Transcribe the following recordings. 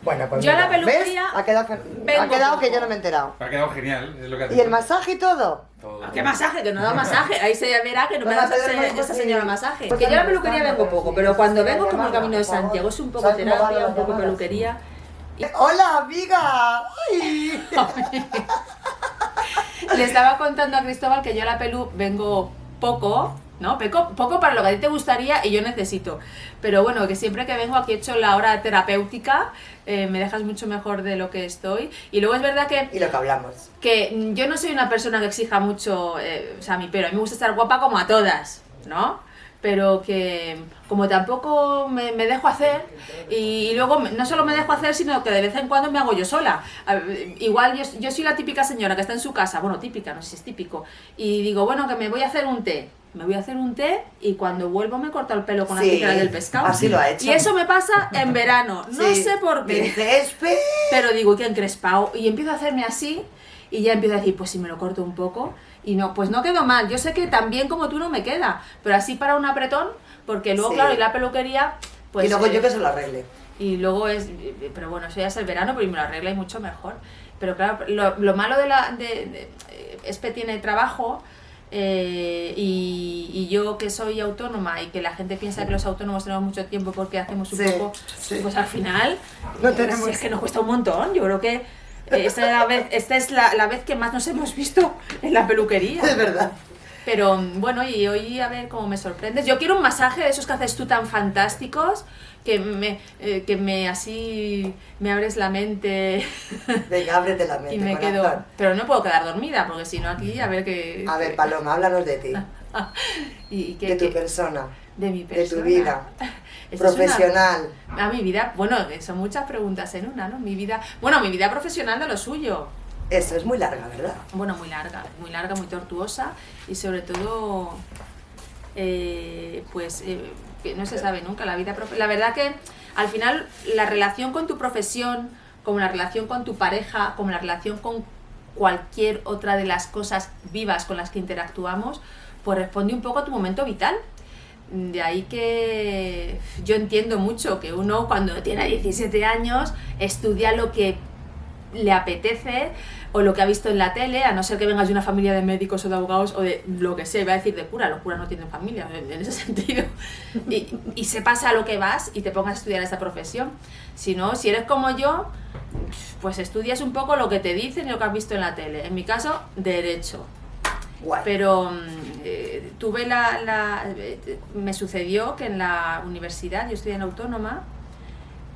Bueno, pues Yo mira, la peluquería ¿ves? Ha quedado poco. que yo no me he enterado. Me ha quedado genial, es lo que has ¿Y el dicho. masaje y todo? Todo. ¿Qué masaje? Que no da masaje. Ahí se verá que no me Bueno, da Pedro, esa pues, señora sí. masaje. Pues Porque yo a la no, peluquería no, vengo no, poco, sí, pero sí, cuando sí, vengo es como el llamada, camino de por favor. Santiago, es un poco ¿Sabes cómo van terapia, las un poco llamadas? peluquería. ¡Hola, amiga! ¡Ay! Le estaba contando a Cristóbal que yo a la pelu vengo poco, ¿no? Poco para lo que a ti te gustaría y yo necesito. Pero bueno, que siempre que vengo aquí he hecho la hora terapéutica, me dejas mucho mejor de lo que estoy. Y luego es verdad Y lo que hablamos. que yo no soy una persona que exija mucho, o sea, a mí, pero a mí me gusta estar guapa como a todas, ¿no? Pero que como tampoco me dejo hacer y luego no solo me dejo hacer, sino que de vez en cuando me hago yo sola. Igual yo soy la típica señora que está en su casa, bueno, típica, no sé si es típico, y digo, bueno, que me voy a hacer un té. Me voy a hacer un té y cuando vuelvo me corto el pelo con la tijera del pescado. Así lo ha hecho. Y eso me pasa en verano, no Sí. sé por Me qué. dice, Espe. Pero digo, ¿qué encrespado? Y empiezo a hacerme así y ya empiezo a decir, pues si me lo corto un poco. Y no, pues no quedo mal. Yo sé que también como tú no me queda, pero así para un apretón, porque luego, Sí. claro, y la peluquería, pues... Y luego yo que se lo arregle. Y luego es... Pero bueno, eso ya es el verano, pero me lo arregla y mucho mejor. Pero claro, lo malo Espe tiene trabajo... y yo que soy autónoma y que la gente piensa que los autónomos tenemos mucho tiempo porque hacemos un Sí, poco, sí. pues al final No tenemos. es que nos cuesta un montón. Yo creo que esta es la vez que más nos hemos visto en la peluquería. Es verdad. Pero bueno, y hoy a ver cómo me sorprendes. Yo quiero un masaje de esos que haces tú tan fantásticos, que me así me abres la mente Venga, ábrete la mente, y me corazón. quedo... Pero no puedo quedar dormida, porque si no aquí a ver qué... A ver, Paloma, háblanos de ti. y De tu persona. de mi De persona. tu vida. Esta es Profesional. a mi vida, bueno, son muchas preguntas en una, ¿no? Mi vida profesional de lo suyo. Eso es muy larga, ¿verdad? Bueno, muy larga, muy tortuosa y sobre todo, que no se sabe nunca la vida. La verdad que al final la relación con tu profesión, como la relación con tu pareja, como la relación con cualquier otra de las cosas vivas con las que interactuamos, pues responde un poco a tu momento vital. De ahí que yo entiendo mucho que uno cuando tiene 17 años estudia lo que le apetece o lo que ha visto en la tele, a no ser que vengas de una familia de médicos o de abogados o de lo que sea, iba a decir de cura, los curas no tienen familia en ese sentido, y se pasa a lo que vas y te pongas a estudiar esa profesión. Si no, si eres como yo, pues estudias un poco lo que te dicen y lo que has visto en la tele. En mi caso, derecho. Guay. Pero tuve me sucedió que en la universidad, yo estudié en la Autónoma,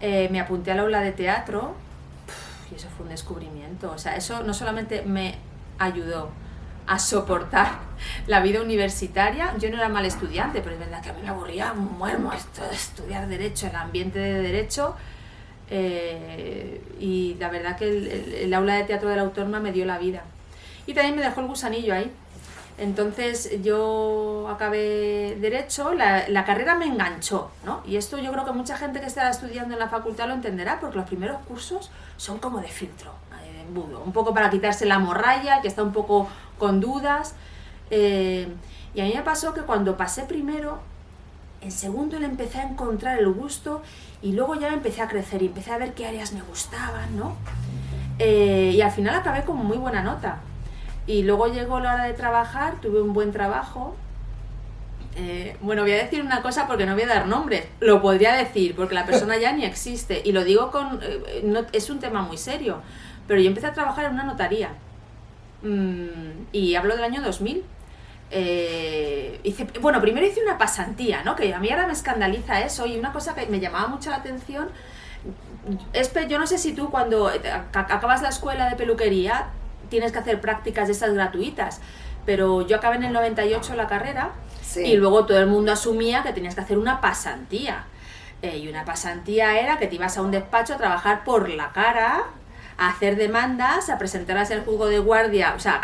me apunté al aula de teatro y eso fue un descubrimiento. O sea, eso no solamente me ayudó a soportar la vida universitaria, yo no era mal estudiante, pero es verdad que a mí me aburría mucho esto de estudiar derecho, el ambiente de derecho, y la verdad que el aula de teatro de la Autónoma me dio la vida. Y también me dejó el gusanillo ahí. Entonces yo acabé Derecho, la carrera me enganchó, ¿no? Y esto yo creo que mucha gente que está estudiando en la facultad lo entenderá, porque los primeros cursos son como de filtro, de embudo, un poco para quitarse la morralla, que está un poco con dudas. Y a mí me pasó que cuando pasé primero, en segundo le empecé a encontrar el gusto y luego ya me empecé a crecer y empecé a ver qué áreas me gustaban, ¿no? Y al final acabé con muy buena nota. Y luego llegó la hora de trabajar, tuve un buen trabajo. Bueno, voy a decir una cosa porque no voy a dar nombres. Lo podría decir porque la persona ya ni existe. Y lo digo no, es un tema muy serio. Pero yo empecé a trabajar en una notaría. Y hablo del año 2000. Primero hice una pasantía, ¿no? Que a mí ahora me escandaliza eso. Y una cosa que me llamaba mucho la atención... yo no sé si tú cuando acabas la escuela de peluquería... tienes que hacer prácticas de estas gratuitas, pero yo acabé en el 98 la carrera, sí. Y luego todo el mundo asumía que tenías que hacer una pasantía, y una pasantía era que te ibas a un despacho a trabajar por la cara, a hacer demandas, a presentarlas en el juzgado de guardia. O sea,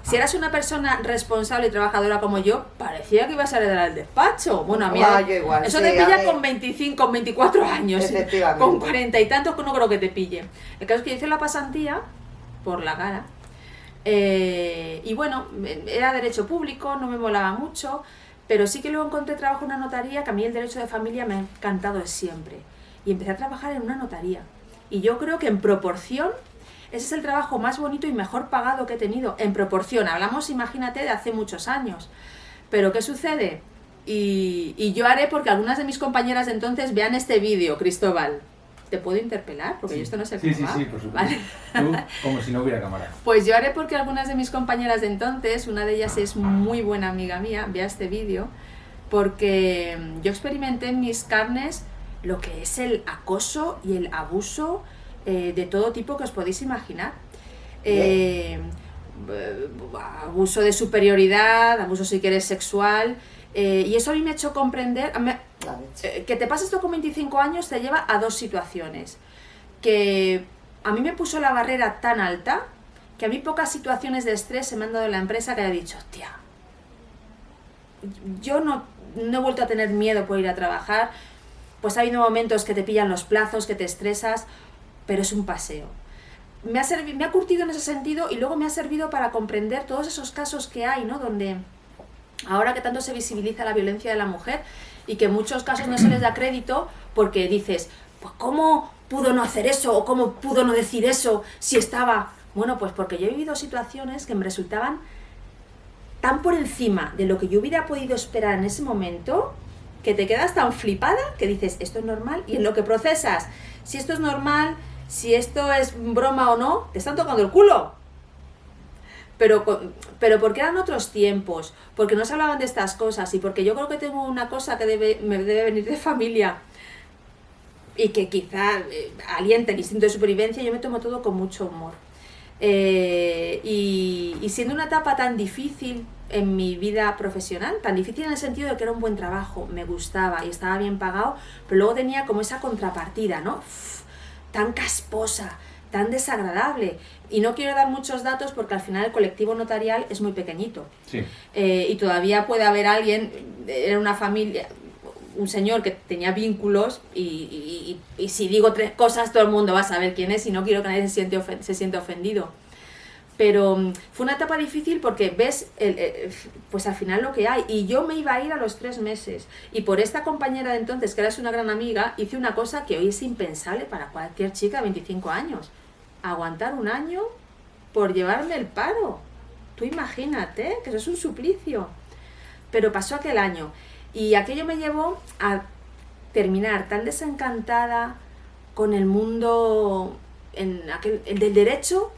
si eras una persona responsable y trabajadora como yo, parecía que ibas a heredar el despacho. Bueno, a mí igual, eso sí, te pilla con 25, con 24 años, con 40 y tantos que no creo que te pille. El caso es que hice la pasantía por la cara. Y bueno, era derecho público, no me molaba mucho, pero sí que luego encontré trabajo en una notaría, que a mí el derecho de familia me ha encantado siempre. Y empecé a trabajar en una notaría. Y yo creo que en proporción, ese es el trabajo más bonito y mejor pagado que he tenido. En proporción, hablamos, imagínate, de hace muchos años. Pero ¿qué sucede? Y yo haré porque algunas de mis compañeras de entonces vean este vídeo, Cristóbal. ¿Te puedo interpelar? Porque yo esto no sé cómo va. Sí, por supuesto. ¿Vale? Tú, como si no hubiera cámara. Pues yo haré porque algunas de mis compañeras de entonces, una de ellas es muy buena amiga mía, vea este vídeo, porque yo experimenté en mis carnes lo que es el acoso y el abuso de todo tipo que os podéis imaginar. Abuso de superioridad, abuso si quieres sexual, y eso a mí me ha hecho comprender que te pases esto con 25 años te lleva a dos situaciones, que a mí me puso la barrera tan alta que a mí pocas situaciones de estrés se me han dado en la empresa que haya dicho, hostia, yo no he vuelto a tener miedo por ir a trabajar. Pues ha habido momentos que te pillan los plazos, que te estresas, pero es un paseo. Me ha curtido en ese sentido y luego me ha servido para comprender todos esos casos que hay, ¿no? Donde ahora que tanto se visibiliza la violencia de la mujer y que en muchos casos no se les da crédito porque dices, pues ¿cómo pudo no hacer eso? ¿O cómo pudo no decir eso si estaba...? Bueno, pues porque yo he vivido situaciones que me resultaban tan por encima de lo que yo hubiera podido esperar en ese momento, que te quedas tan flipada que dices, esto es normal, y en lo que procesas, si esto es normal, si esto es broma o no, te están tocando el culo. Pero porque eran otros tiempos, porque no se hablaban de estas cosas, y porque yo creo que tengo una cosa que me debe venir de familia, y que quizá alienta el instinto de supervivencia, yo me tomo todo con mucho humor. Y siendo una etapa tan difícil en mi vida profesional, tan difícil en el sentido de que era un buen trabajo, me gustaba y estaba bien pagado, pero luego tenía como esa contrapartida, ¿no? Tan casposa, tan desagradable. Y no quiero dar muchos datos porque al final el colectivo notarial es muy pequeñito. Sí. Y todavía puede haber alguien, era una familia, un señor que tenía vínculos y si digo tres cosas todo el mundo va a saber quién es y no quiero que nadie se siente ofendido. Pero fue una etapa difícil porque ves pues al final lo que hay, y yo me iba a ir a los 3 meses y por esta compañera de entonces, que era una gran amiga, hice una cosa que hoy es impensable para cualquier chica de 25 años, aguantar un año por llevarme el paro. Tú imagínate que eso es un suplicio. Pero pasó aquel año y aquello me llevó a terminar tan desencantada con el mundo el del derecho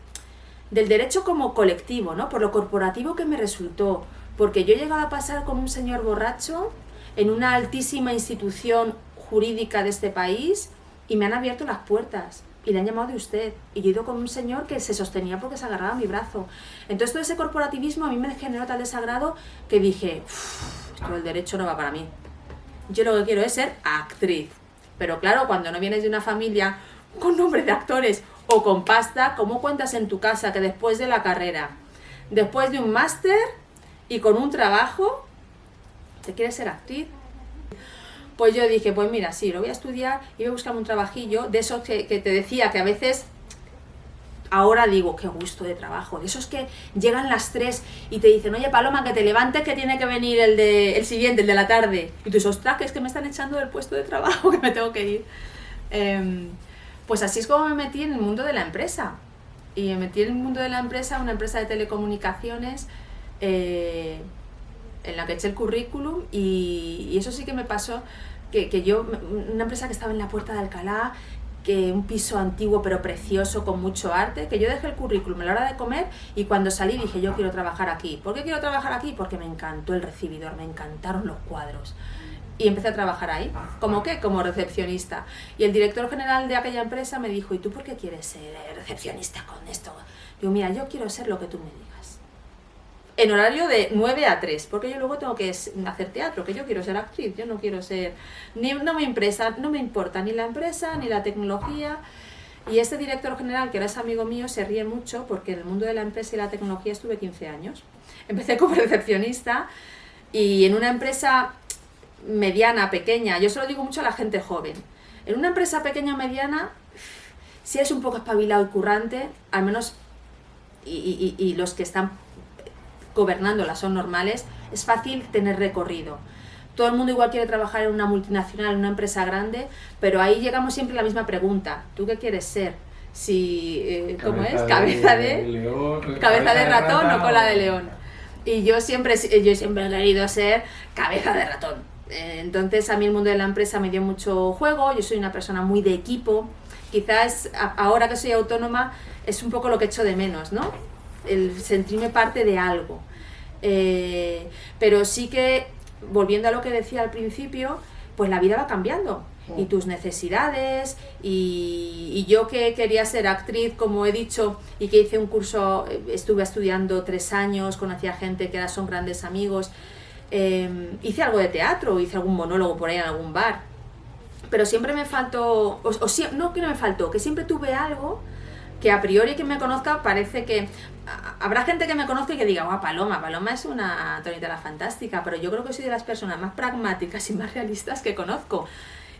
como colectivo, ¿no? Por lo corporativo que me resultó, porque yo he llegado a pasar con un señor borracho en una altísima institución jurídica de este país y me han abierto las puertas y le han llamado de usted, y yo he ido con un señor que se sostenía porque se agarraba a mi brazo. Entonces todo ese corporativismo a mí me generó tal desagrado que dije, esto del derecho no va para mí, yo lo que quiero es ser actriz. Pero claro, cuando no vienes de una familia con nombre de actores o con pasta, ¿cómo cuentas en tu casa que después de la carrera, después de un máster y con un trabajo, te quieres ser actriz? Pues yo dije, pues mira, sí, lo voy a estudiar y voy a buscarme un trabajillo de esos que te decía que a veces, ahora digo, qué gusto de trabajo, de esos que llegan las 3 y te dicen, oye Paloma, que te levantes que tiene que venir el siguiente, el de la tarde. Y tú dices, ostras, que es que me están echando del puesto de trabajo, que me tengo que ir. Pues así es como me metí en el mundo de la empresa. Y me metí en el mundo de la empresa, una empresa de telecomunicaciones, en la que eché el currículum, y eso sí que me pasó, que yo, una empresa que estaba en la Puerta de Alcalá, que un piso antiguo pero precioso, con mucho arte, que yo dejé el currículum a la hora de comer y cuando salí dije, yo quiero trabajar aquí. ¿Por qué quiero trabajar aquí? Porque me encantó el recibidor, me encantaron los cuadros. Y empecé a trabajar ahí. ¿Cómo qué? Como recepcionista. Y el director general de aquella empresa me dijo, ¿y tú por qué quieres ser recepcionista con esto? Digo, mira, yo quiero ser lo que tú me digas. En horario de 9 a 3, porque yo luego tengo que hacer teatro, que yo quiero ser actriz, yo no quiero ser... no me importa ni la empresa, ni la tecnología. Y este director general, que ahora es amigo mío, se ríe mucho porque en el mundo de la empresa y la tecnología estuve 15 años. Empecé como recepcionista y en una empresa mediana, pequeña, yo se lo digo mucho a la gente joven, en una empresa pequeña o mediana, si eres un poco espabilado y currante, al menos, y los que están gobernándola son normales, es fácil tener recorrido. todo el mundo igual quiere trabajar en una multinacional, en una empresa grande, pero ahí llegamos siempre a la misma pregunta, ¿tú qué quieres ser? Si, ¿cómo es? Cabeza de ratón o cola de león. Y yo siempre he querido ser cabeza de ratón. Entonces a mí el mundo de la empresa me dio mucho juego, yo soy una persona muy de equipo, quizás ahora que soy autónoma es un poco lo que echo de menos, ¿no? El sentirme parte de algo. Pero sí que, volviendo a lo que decía al principio, pues la vida va cambiando. Y tus necesidades, y yo que quería ser actriz, como he dicho, y que hice un curso, estuve estudiando 3 años, conocí a gente que ahora son grandes amigos, hice algo de teatro, hice algún monólogo por ahí en algún bar, pero siempre me faltó, no que no me faltó, que siempre tuve algo que a priori quien me conozca parece que... Habrá gente que me conozca y que diga, Paloma es una Tonita la Fantástica, pero yo creo que soy de las personas más pragmáticas y más realistas que conozco.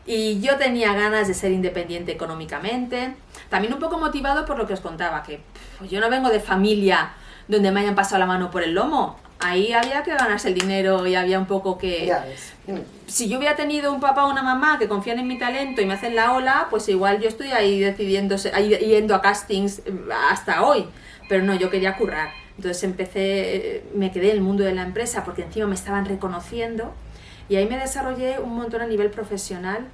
Y yo tenía ganas de ser independiente económicamente, también un poco motivado por lo que os contaba, que yo no vengo de familia donde me hayan pasado la mano por el lomo. Ahí había que ganarse el dinero y había un poco que... Ya ves. Si yo hubiera tenido un papá o una mamá que confían en mi talento y me hacen la ola, pues igual yo estoy ahí yendo a castings hasta hoy. Pero no, yo quería currar. Entonces me quedé en el mundo de la empresa porque encima me estaban reconociendo y ahí me desarrollé un montón a nivel profesional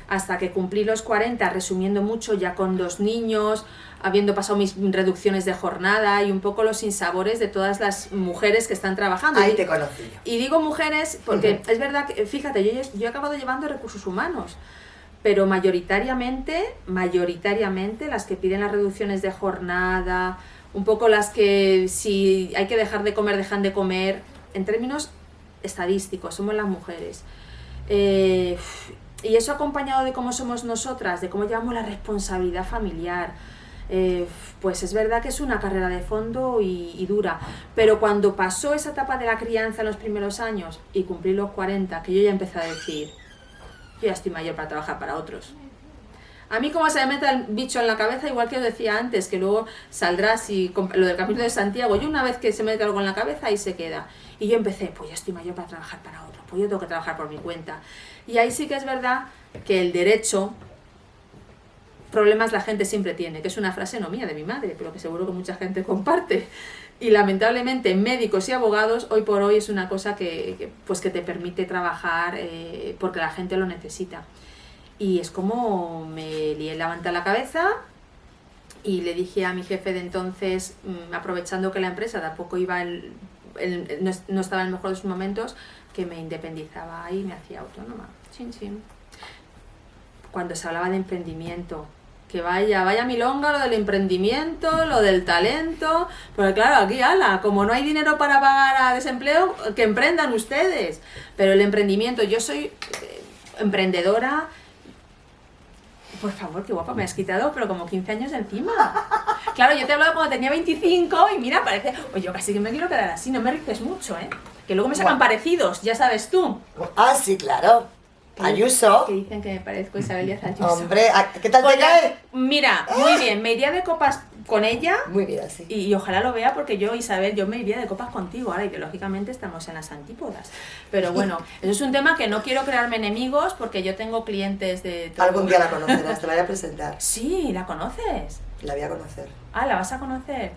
hasta que cumplí los 40, resumiendo mucho, ya con 2 niños, habiendo pasado mis reducciones de jornada y un poco los sinsabores de todas las mujeres que están trabajando. Ahí te conocí yo. Y digo mujeres porque es verdad que, fíjate, yo he acabado llevando recursos humanos, pero mayoritariamente las que piden las reducciones de jornada, un poco las que si hay que dejar de comer, dejan de comer, en términos estadísticos, somos las mujeres. Y eso acompañado de cómo somos nosotras, de cómo llevamos la responsabilidad familiar, pues es verdad que es una carrera de fondo y dura, pero cuando pasó esa etapa de la crianza en los primeros años y cumplí los 40, que yo ya empecé a decir, yo ya estoy mayor para trabajar para otros. A mí como se me mete el bicho en la cabeza, igual que os decía antes, que luego saldrás y lo del Camino de Santiago, yo una vez que se me mete algo en la cabeza, ahí se queda. Y yo empecé, pues ya estoy mayor para trabajar para otros, pues yo tengo que trabajar por mi cuenta. Y ahí sí que es verdad que el derecho, problemas la gente siempre tiene, que es una frase no mía, de mi madre, pero que seguro que mucha gente comparte. Y lamentablemente médicos y abogados hoy por hoy es una cosa que te permite trabajar porque la gente lo necesita. Y es como me lié la manta a la cabeza y le dije a mi jefe de entonces, aprovechando que la empresa tampoco iba no estaba en el mejor de sus momentos, que me independizaba y me hacía autónoma. Chin, chin. Cuando se hablaba de emprendimiento, que vaya milonga lo del emprendimiento, lo del talento, porque claro, aquí, como no hay dinero para pagar a desempleo, que emprendan ustedes. Pero el emprendimiento, yo soy emprendedora. Por favor, qué guapa, me has quitado, pero como 15 años de encima. Claro, yo te he hablado cuando tenía 25 y mira, parece... Oye, yo casi que me quiero quedar así, no me rices mucho, ¿eh? Que luego me sacan parecidos, ya sabes tú. Ah, sí, claro. Ayuso. Que dicen que me parezco a Isabel Díaz Ayuso. Hombre, ¿qué tal te cae? Mira, muy bien, me iría de copas con ella. Muy bien, sí. Y ojalá lo vea porque yo, Isabel, yo me iría de copas contigo. Ahora, ideológicamente estamos en las antípodas. Pero bueno, eso es un tema que no quiero crearme enemigos porque yo tengo clientes de... todo. Algún día la conocerás, te la voy a presentar. Sí, ¿la conoces? La voy a conocer. Ah, ¿la vas a conocer?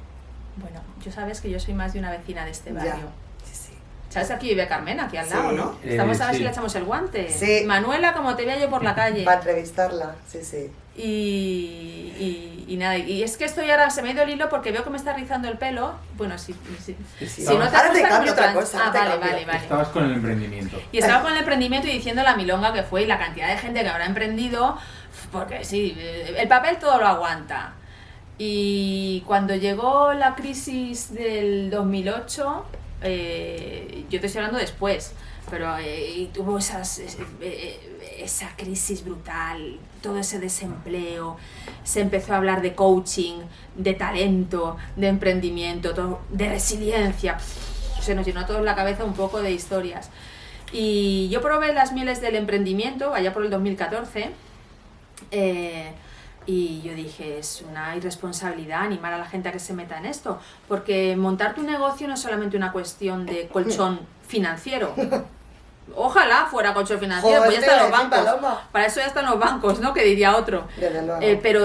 Bueno, yo sabes que yo soy más de una vecina de este barrio. Ya. Sí, sí. ¿Sabes? Aquí vive Carmen, aquí al Sí. lado, ¿no? Estamos a ver sí. si le echamos el guante. Sí. Manuela, como te vea yo por la calle. Para entrevistarla, sí, sí. Y nada, y es que estoy ahora, se me ha ido el hilo porque veo que me está rizando el pelo. Bueno, si no te Ahora te gusta, cambio me lo otra cosa, Ah, te vale, cambio. vale. Estabas con el emprendimiento. Y estaba con el emprendimiento y diciendo la milonga que fue y la cantidad de gente que habrá emprendido, porque sí, el papel todo lo aguanta. Y cuando llegó la crisis del 2008, yo te estoy hablando después, pero tuvo esa crisis brutal, todo ese desempleo, se empezó a hablar de coaching, de talento, de emprendimiento, todo, de resiliencia, se nos llenó a todos la cabeza un poco de historias. Y yo probé las mieles del emprendimiento allá por el 2014, y yo dije, es una irresponsabilidad animar a la gente a que se meta en esto, porque montar tu negocio no es solamente una cuestión de colchón financiero, Ojalá fuera colchón financiero, pues ya Joder, están los sí, bancos. Paloma. Para eso ya están los bancos, ¿no? Que diría otro. Desde luego. Pero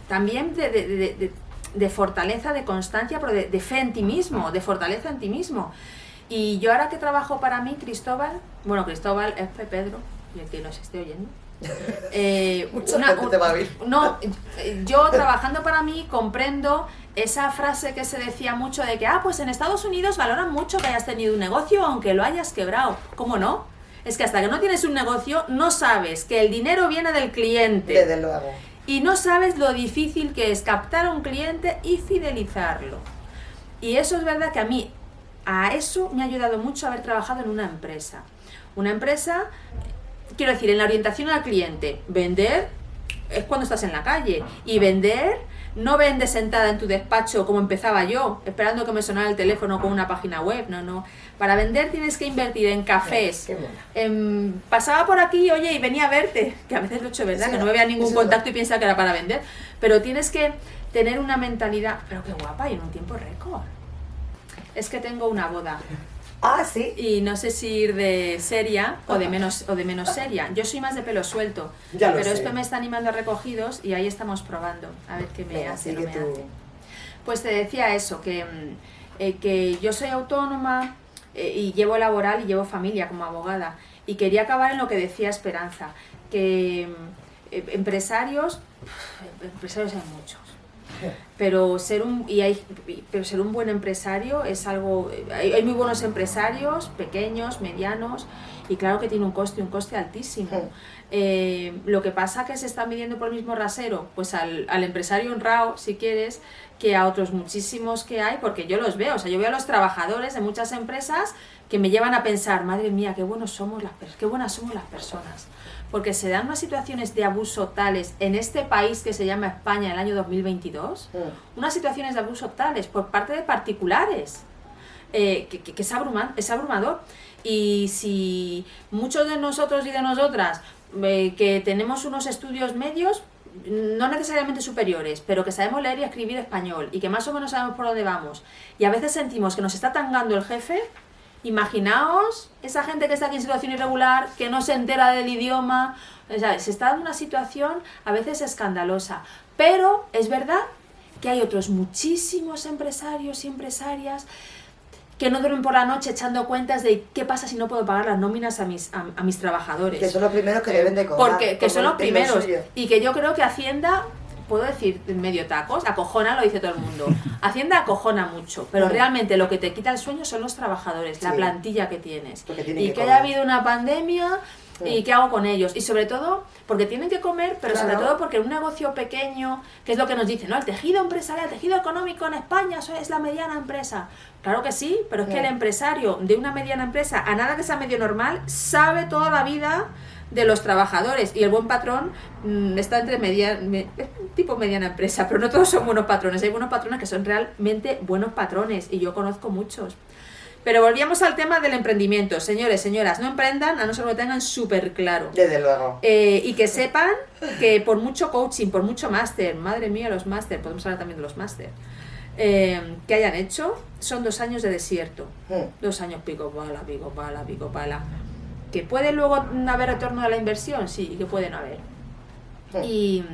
también de fortaleza, de constancia, pero de fe en ti mismo, de fortaleza en ti mismo. Y yo ahora que trabajo para mí, Cristóbal es Pedro, y el que nos esté oyendo. Mucha gente te va a oír. No, yo trabajando para mí comprendo esa frase que se decía mucho de que, pues en Estados Unidos valoran mucho que hayas tenido un negocio aunque lo hayas quebrado. ¿Cómo no? Es que hasta que no tienes un negocio no sabes que el dinero viene del cliente. Desde luego. Y no sabes lo difícil que es captar a un cliente y fidelizarlo. Y eso es verdad que a eso me ha ayudado mucho haber trabajado en una empresa. Una empresa, quiero decir, en la orientación al cliente. Vender es cuando estás en la calle. Y vender, no vendes sentada en tu despacho como empezaba yo, esperando que me sonara el teléfono con una página web. No. Para vender tienes que invertir en cafés. Qué buena. Pasaba por aquí, oye, y venía a verte, que a veces lo he hecho, ¿verdad? Sí, que no me vea ningún sí, contacto y piensa que era para vender. Pero tienes que tener una mentalidad, pero qué guapa, y en un tiempo récord. Es que tengo una boda. Ah, sí. Y no sé si ir de seria o de menos seria. Yo soy más de pelo suelto. Ya lo pero sé. esto me está animando a recogidos y ahí estamos probando. A ver qué me Venga, hace o no sigue me tú. hace. Pues te decía eso, que yo soy autónoma y llevo laboral y llevo familia como abogada. Y quería acabar en lo que decía Esperanza, que empresarios hay muchos. Pero ser un buen empresario es algo. Hay muy buenos empresarios, pequeños, medianos, y claro que tiene un coste altísimo. Lo que pasa que se está midiendo por el mismo rasero, pues al empresario honrado, si quieres, que a otros muchísimos que hay, porque yo los veo. O sea, yo veo a los trabajadores de muchas empresas que me llevan a pensar, madre mía, qué buenas somos las personas. Porque se dan unas situaciones de abuso tales en este país que se llama España en el año 2022, unas situaciones de abuso tales por parte de particulares, que es abrumador. Y si muchos de nosotros y de nosotras que tenemos unos estudios medios, no necesariamente superiores, pero que sabemos leer y escribir español y que más o menos sabemos por dónde vamos, y a veces sentimos que nos está tangando el jefe, imaginaos esa gente que está aquí en situación irregular, que no se entera del idioma. O sea, se está dando una situación a veces escandalosa. Pero es verdad que hay otros muchísimos empresarios y empresarias que no duermen por la noche echando cuentas de qué pasa si no puedo pagar las nóminas a mis trabajadores. Que son los primeros que deben de cobrar. Porque que son los es lo primeros. suyo. Y que yo creo que Hacienda, puedo decir medio tacos, acojona, lo dice todo el mundo. Hacienda acojona mucho, pero realmente lo que te quita el sueño son los trabajadores, la Sí. plantilla que tienes. Porque tienen Y que que comer. haya habido una pandemia, ¿y qué hago con ellos? Y sobre todo, porque tienen que comer, pero Claro. sobre todo porque un negocio pequeño, que es lo que nos dicen, ¿no? El tejido empresarial, el tejido económico en España, eso es la mediana empresa. Claro que sí, pero es que el empresario de una mediana empresa, a nada que sea medio normal, sabe toda la vida de los trabajadores, y el buen patrón está entre tipo mediana empresa, pero no todos son buenos patrones. Hay buenos patrones que son realmente buenos patrones, y yo conozco muchos. Pero volvíamos al tema del emprendimiento. Señores, señoras, no emprendan a no ser que lo tengan súper claro. Desde luego. Y que sepan que por mucho coaching, por mucho máster, madre mía, los máster, podemos hablar también de los máster, que hayan hecho, son 2 años de desierto. 2 años pico pala. ¿Que puede luego haber retorno de la inversión? Sí, y que puede no haber. Y,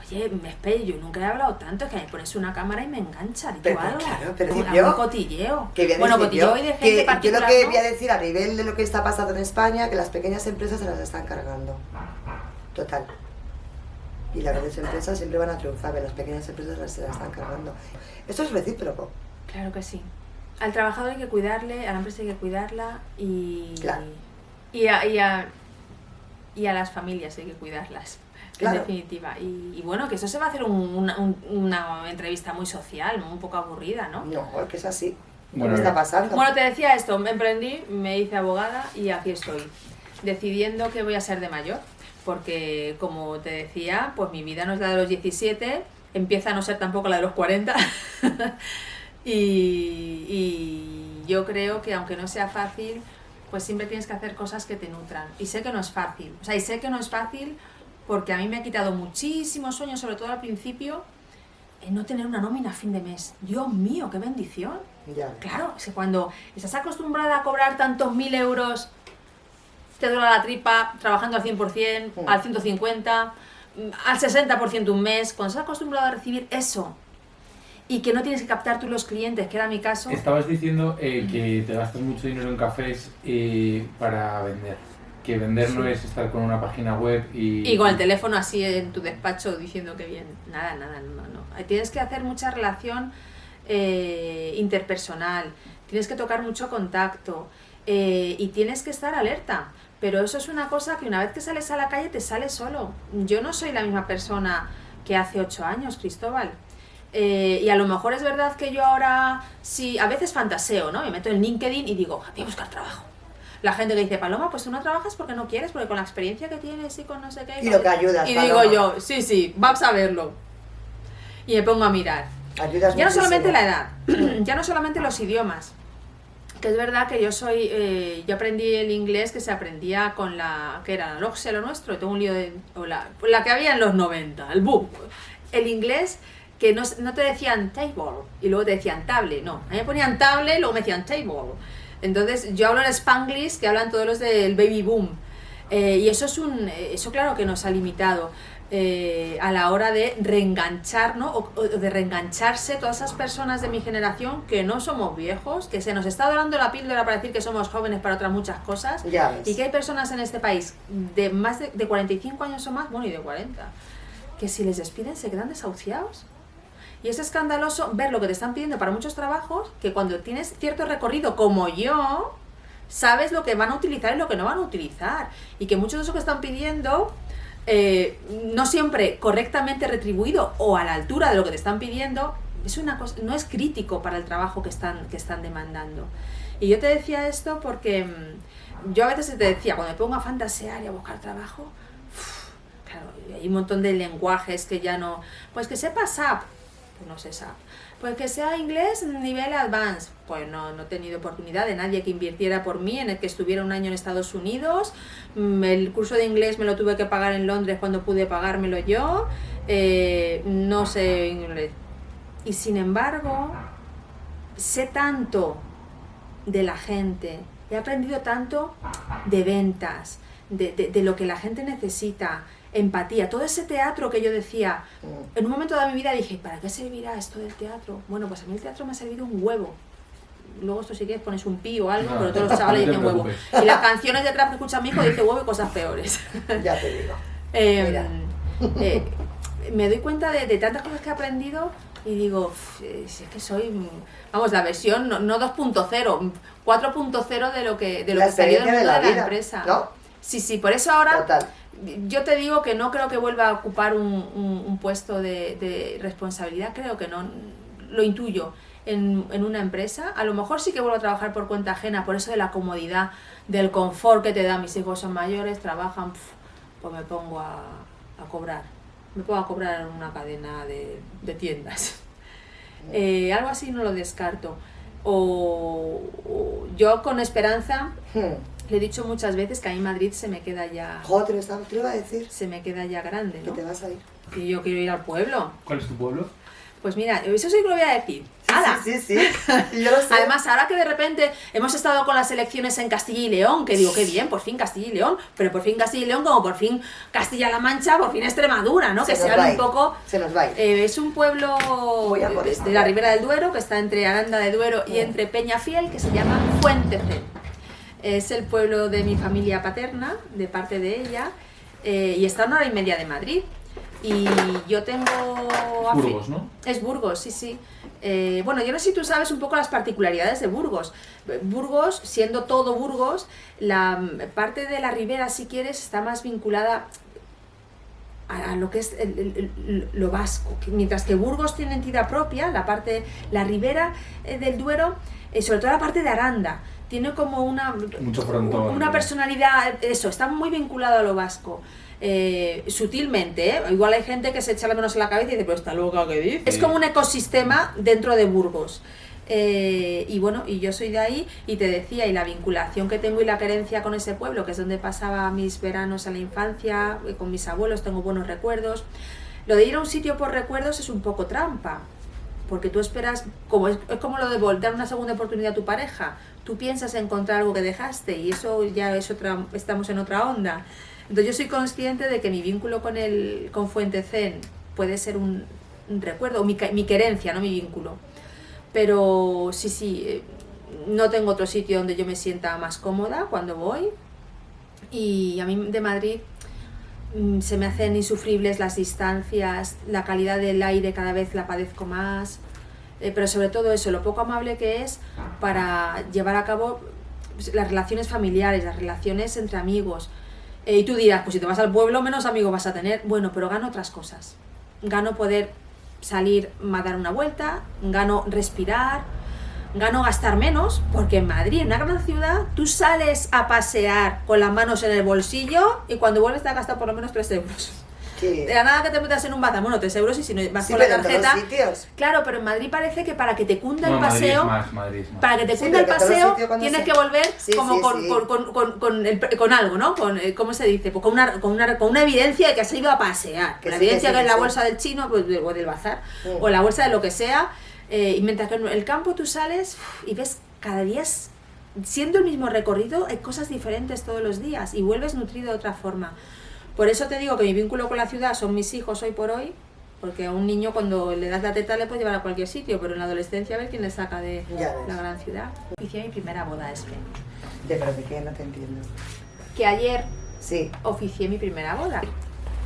oye, me espero, yo nunca he hablado tanto, es que me pones una cámara y me enganchan. ¿Y tú Pero, algo? claro, pero Algún yo- cotilleo. Que voy a Bueno, decir cotilleo yo, y de gente que yo lo particular, que ¿no? voy a decir a nivel de lo que está pasando en España, que las pequeñas empresas se las están cargando. Total. Y las grandes empresas siempre van a triunfar, pero las pequeñas empresas se las están cargando. Esto es recíproco. Claro que sí. Al trabajador hay que cuidarle, a la empresa hay que cuidarla y, Claro. y a las familias hay que cuidarlas, Claro. en definitiva. Y bueno, que eso se va a hacer una entrevista muy social, un poco aburrida, ¿no? No, es que es así. Bueno, ¿Qué está pasando? Bueno, te decía esto, me emprendí, me hice abogada y aquí estoy, decidiendo qué voy a ser de mayor, porque como te decía, pues mi vida no es la de los 17, empieza a no ser tampoco la de los 40, y yo creo que aunque no sea fácil, pues siempre tienes que hacer cosas que te nutran. Y sé que no es fácil, porque a mí me ha quitado muchísimos sueños, sobre todo al principio, en no tener una nómina a fin de mes. Dios mío, qué bendición. Ya. Claro, es que cuando estás acostumbrada a cobrar tantos 1000 euros te duele la tripa trabajando al 100%, al 150%, al 60% un mes, cuando estás acostumbrado a recibir eso y que no tienes que captar tú los clientes, que era mi caso. Estabas diciendo que te gastas mucho dinero en cafés para vender. Que vender no es estar con una página web y con el teléfono así en tu despacho diciendo que bien. Nada, no. Tienes que hacer mucha relación interpersonal, tienes que tocar mucho contacto y tienes que estar alerta. Pero eso es una cosa que una vez que sales a la calle te sale solo. Yo no soy la misma persona que hace 8 años, Cristóbal. Y a lo mejor es verdad que yo ahora sí, a veces fantaseo, ¿no? Me meto en LinkedIn y digo, voy a buscar trabajo. La gente que dice, Paloma, pues tú no trabajas porque no quieres, porque con la experiencia que tienes y con no sé qué... Y lo que ayudas, y Paloma. digo yo, sí, vamos a verlo. Y me pongo a mirar. Ayudas Ya no muchísimo. solamente la edad, ya no solamente los idiomas. Que es verdad que yo yo aprendí el inglés que se aprendía con que era la LOGSE, lo nuestro, y tengo un lío la que había en los 90, el boom. El inglés que no te decían table y luego te decían table, no. A mí me ponían table y luego me decían table. Entonces yo hablo en Spanglish, que hablan todos los del baby boom. Y eso eso claro que nos ha limitado a la hora de reenganchar, ¿no? O de reengancharse todas esas personas de mi generación que no somos viejos, que se nos está dorando la píldora para decir que somos jóvenes para otras muchas cosas. Ya ves. Y que hay personas en este país de más de 45 años o más, bueno, y de 40, que si les despiden se quedan desahuciados. Y es escandaloso ver lo que te están pidiendo para muchos trabajos, que cuando tienes cierto recorrido como yo, sabes lo que van a utilizar y lo que no van a utilizar. Y que muchos de eso que están pidiendo, no siempre correctamente retribuido o a la altura de lo que te están pidiendo, es una cosa, no es crítico para el trabajo que están demandando. Y yo te decía esto porque yo a veces te decía, cuando me pongo a fantasear y a buscar trabajo, claro, hay un montón de lenguajes que ya no... Pues que sepa SAP, pues no sé SAP. Pues que sea inglés nivel advanced, pues no he tenido oportunidad de nadie que invirtiera por mí, en el que estuviera un año en Estados Unidos. El curso de inglés me lo tuve que pagar en Londres cuando pude pagármelo yo. No sé inglés. Y sin embargo, sé tanto de la gente, he aprendido tanto de ventas, de lo que la gente necesita, empatía, todo ese teatro que yo decía, en un momento de mi vida dije, ¿para qué servirá esto del teatro? Bueno, pues a mí el teatro me ha servido un huevo. Luego esto si quieres pones un pi o algo, pero todos los chavales no te dicen huevo. preocupes. Y las canciones de trap que escucha mi hijo dice huevo y cosas peores. Ya te digo. Mira. Me doy cuenta de tantas cosas que he aprendido y digo, si es que soy, vamos, la versión no 2.0, 4.0 de lo que salió del mundo de la empresa. ¿No? Sí, por eso ahora... Total. Yo te digo que no creo que vuelva a ocupar un puesto de responsabilidad, creo que no, lo intuyo en una empresa. A lo mejor sí que vuelvo a trabajar por cuenta ajena, por eso de la comodidad, del confort que te da. Mis hijos son mayores, trabajan, pues me pongo a cobrar. Me pongo a cobrar en una cadena de tiendas. Algo así no lo descarto. O yo con esperanza... Le he dicho muchas veces que a mí Madrid se me queda ya... Joder, te lo iba a decir. Se me queda ya grande, ¿no? Que te vas a ir. Y yo quiero ir al pueblo. ¿Cuál es tu pueblo? Pues mira, eso sí que lo voy a decir. ¡Hala! Sí. Y yo lo sé. Además, ahora que de repente hemos estado con las elecciones en Castilla y León, que digo, qué bien, por fin Castilla y León, pero por fin Castilla y León, como por fin Castilla-La Mancha, por fin Extremadura, ¿no? Que se hable un poco... Se nos va a ir. Es un pueblo de la Ribera del Duero, que está entre Aranda de Duero y entre Peñafiel, que se llama Fuentecén. Es el pueblo de mi familia paterna, de parte de ella, y está a 1 hora y media de Madrid. Y yo tengo... Burgos, ¿no? Es Burgos, sí. Bueno, yo no sé si tú sabes un poco las particularidades de Burgos. Burgos, siendo todo Burgos, la parte de la ribera, si quieres, está más vinculada a lo que es lo vasco. Mientras que Burgos tiene entidad propia, la ribera del Duero, sobre todo la parte de Aranda, tiene como mucho frontón, una personalidad, eso, está muy vinculado a lo vasco. Sutilmente, ¿eh? Igual hay gente que se echa la manos en la cabeza y dice, pero está loca, ¿qué dice? Es como un ecosistema dentro de Burgos. Y bueno, y yo soy de ahí y te decía, y la vinculación que tengo y la querencia con ese pueblo, que es donde pasaba mis veranos en la infancia, con mis abuelos, tengo buenos recuerdos. Lo de ir a un sitio por recuerdos es un poco trampa, porque tú esperas, es como lo de dar una segunda oportunidad a tu pareja, tú piensas encontrar algo que dejaste y eso ya es estamos en otra onda. Entonces yo soy consciente de que mi vínculo con Fuente Zen puede ser un recuerdo, mi querencia, no mi vínculo. Pero sí, no tengo otro sitio donde yo me sienta más cómoda cuando voy. Y a mí de Madrid se me hacen insufribles las distancias, la calidad del aire cada vez la padezco más, pero sobre todo eso, lo poco amable que es para llevar a cabo las relaciones familiares, las relaciones entre amigos. Y tú dirás, pues si te vas al pueblo menos amigos vas a tener. Bueno, pero gano otras cosas. Gano poder salir a dar una vuelta, gano respirar, gano gastar menos, porque en Madrid, en una gran ciudad, tú sales a pasear con las manos en el bolsillo y cuando vuelves te has gastado por lo menos 3 euros. ¿Qué? De la nada que te metas en un bazar, bueno, 3 euros y si no vas Sí, con la pero en todos tarjeta. los sitios. Claro, pero en Madrid parece que para que te cunda el No, Madrid paseo, es más. para que te Sí, cunda el pero que en todos los paseo, sitios cuando tienes se- que volver Sí, como sí, con, sí. con algo, ¿no? ¿Cómo se dice? Pues con una evidencia de que has ido a pasear. Que La sí, evidencia que sí, que es que la sí. bolsa del chino pues, o del bazar, Sí. o la bolsa de lo que sea. Y mientras que en el campo tú sales y ves cada día, siendo el mismo recorrido, hay cosas diferentes todos los días y vuelves nutrido de otra forma. Por eso te digo que mi vínculo con la ciudad son mis hijos hoy por hoy, porque a un niño cuando le das la teta le puedes llevar a cualquier sitio, pero en la adolescencia a ver quién le saca de Ya ves. la gran ciudad. Hice mi primera boda, Espe. Pero de qué no te entiendo. Que ayer Sí. oficié mi primera boda.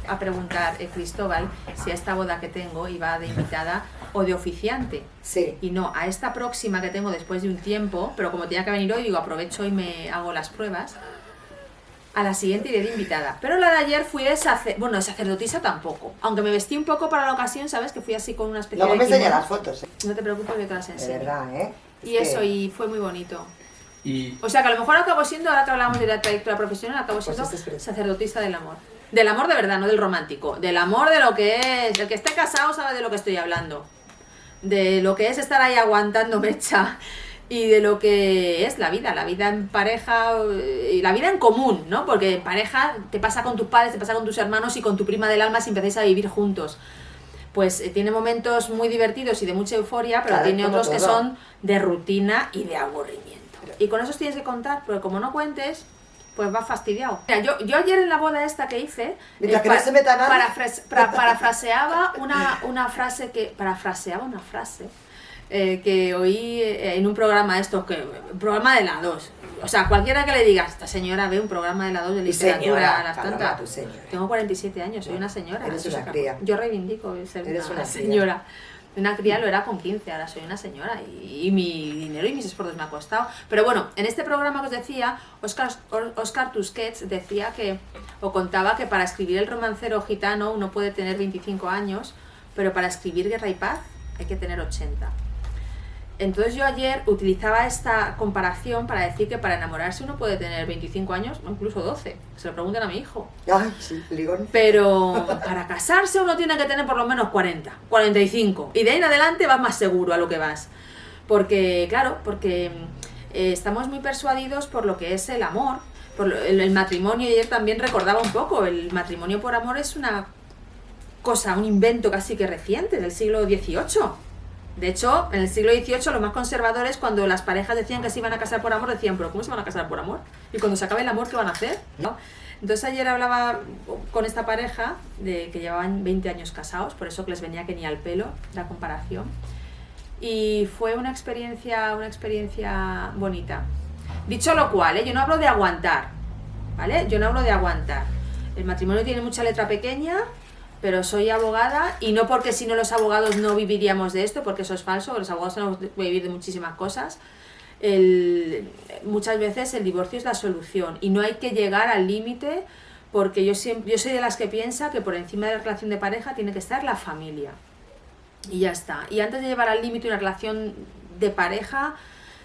A preguntar Cristóbal si a esta boda que tengo iba de invitada o de oficiante. Sí. Y no, a esta próxima que tengo después de un tiempo, pero como tenía que venir hoy, digo, aprovecho y me hago las pruebas. A la siguiente iré de invitada. Pero la de ayer fui de sacerdotisa tampoco. Aunque me vestí un poco para la ocasión, ¿sabes? Que fui así con una especie Luego de me enseña kimono. las fotos, No te preocupes que te las de enseño. verdad, ¿eh? Y Es eso, que- y fue muy bonito. Y O sea que a lo mejor acabo siendo, ahora que hablamos de la trayectoria profesional, acabo Pues siendo este es precioso. sacerdotisa del amor. Del amor de verdad, no del romántico. Del amor de lo que es. El que esté casado sabe de lo que estoy hablando. De lo que es estar ahí aguantando mecha. Y de lo que es la vida en pareja y la vida en común, ¿no? Porque en pareja te pasa con tus padres, te pasa con tus hermanos y con tu prima del alma si empezáis a vivir juntos. Pues tiene momentos muy divertidos y de mucha euforia, pero Claro, tiene como otros que todo. son de rutina y de aburrimiento. Y con esos tienes que contar, porque como no cuentes, pues vas fastidiado. Mira, yo ayer en la boda esta que hice, Mientras que no se meta nadie. parafraseaba una frase que oí en un programa un programa de la 2. O sea, cualquiera que le diga, esta señora ve un programa de la 2 de Y literatura señora, a las Paloma, tantas. tu señora. Tengo 47 años, soy una señora. Eres eso una se cría. acabó. Yo reivindico ser Eres una una cría. señora. Una cría lo era con 15, ahora soy una señora y mi dinero y mis esfuerzos me ha costado. Pero bueno, en este programa que os decía, Oscar Tusquets decía o contaba que para escribir El romancero gitano uno puede tener 25 años, pero para escribir Guerra y Paz hay que tener 80. Entonces yo ayer utilizaba esta comparación para decir que para enamorarse uno puede tener 25 años o incluso 12. Se lo pregunten a mi hijo. Ay, sí, ligón. Pero para casarse uno tiene que tener por lo menos 40, 45. Y de ahí en adelante vas más seguro a lo que vas. Porque, claro, estamos muy persuadidos por lo que es el amor, por el matrimonio. Y ayer también recordaba un poco, el matrimonio por amor es una cosa, un invento casi que reciente, del siglo XVIII. De hecho, en el siglo XVIII los más conservadores, cuando las parejas decían que se iban a casar por amor, decían, pero ¿cómo se van a casar por amor? Y cuando se acabe el amor, ¿qué van a hacer? ¿No? Entonces ayer hablaba con esta pareja de que llevaban 20 años casados, por eso que les venía que ni al pelo la comparación. Y fue una experiencia bonita. Dicho lo cual, yo no hablo de aguantar, ¿vale? Yo no hablo de aguantar. El matrimonio tiene mucha letra pequeña, pero soy abogada y no porque si no los abogados no viviríamos de esto, porque eso es falso, los abogados tenemos que vivir de muchísimas cosas. Muchas veces el divorcio es la solución y no hay que llegar al límite, porque yo soy de las que piensa que por encima de la relación de pareja tiene que estar la familia y ya está. Y antes de llevar al límite una relación de pareja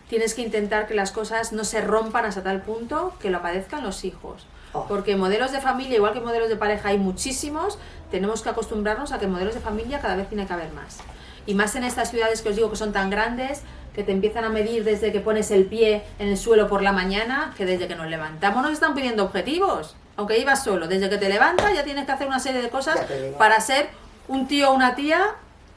tienes que intentar que las cosas no se rompan hasta tal punto que lo padezcan los hijos. Porque modelos de familia, igual que modelos de pareja, hay muchísimos. Tenemos que acostumbrarnos a que modelos de familia cada vez tiene que haber más. Y más en estas ciudades que os digo que son tan grandes, que te empiezan a medir desde que pones el pie en el suelo por la mañana, que desde que nos levantamos nos están pidiendo objetivos. Aunque ibas solo, desde que te levantas ya tienes que hacer una serie de cosas para ser un tío o una tía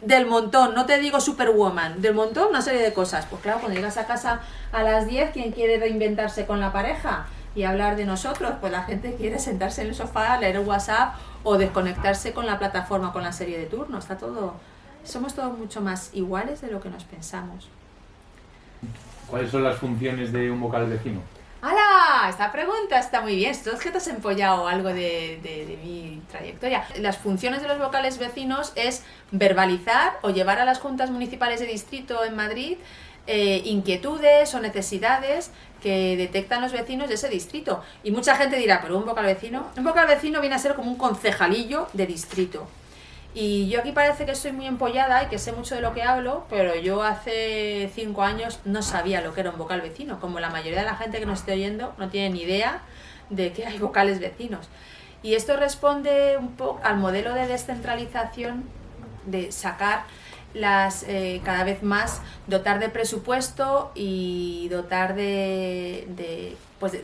del montón, no te digo superwoman, del montón una serie de cosas. Pues claro, cuando llegas a casa a las 10, ¿quién quiere reinventarse con la pareja y hablar de nosotros? Pues la gente quiere sentarse en el sofá, leer WhatsApp o desconectarse con la plataforma, con la serie de turno. Está todo, somos todos mucho más iguales de lo que nos pensamos. ¿Cuáles son las funciones de un vocal vecino? ¡Hala! Esta pregunta está muy bien. Esto es que te has empollado algo de mi trayectoria. Las funciones de los vocales vecinos es verbalizar o llevar a las juntas municipales de distrito en Madrid inquietudes o necesidades que detectan los vecinos de ese distrito. Y mucha gente dirá, ¿pero un vocal vecino? Un vocal vecino viene a ser como un concejalillo de distrito. Y yo aquí parece que estoy muy empollada y que sé mucho de lo que hablo, pero yo hace 5 años no sabía lo que era un vocal vecino. Como la mayoría de la gente que nos esté oyendo no tiene ni idea de que hay vocales vecinos. Y esto responde un poco al modelo de descentralización, de sacar cada vez más, dotar de presupuesto y dotar de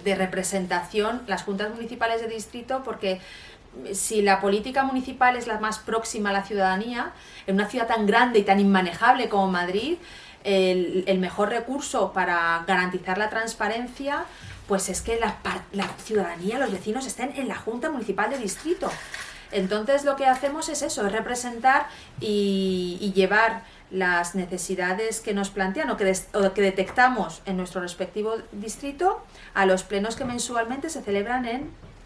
representación las juntas municipales de distrito, porque si la política municipal es la más próxima a la ciudadanía, en una ciudad tan grande y tan inmanejable como Madrid, el mejor recurso para garantizar la transparencia pues es que la ciudadanía, los vecinos estén en la Junta Municipal de Distrito. Entonces lo que hacemos es eso, es representar y llevar las necesidades que nos plantean o que detectamos en nuestro respectivo distrito a los plenos que mensualmente se celebran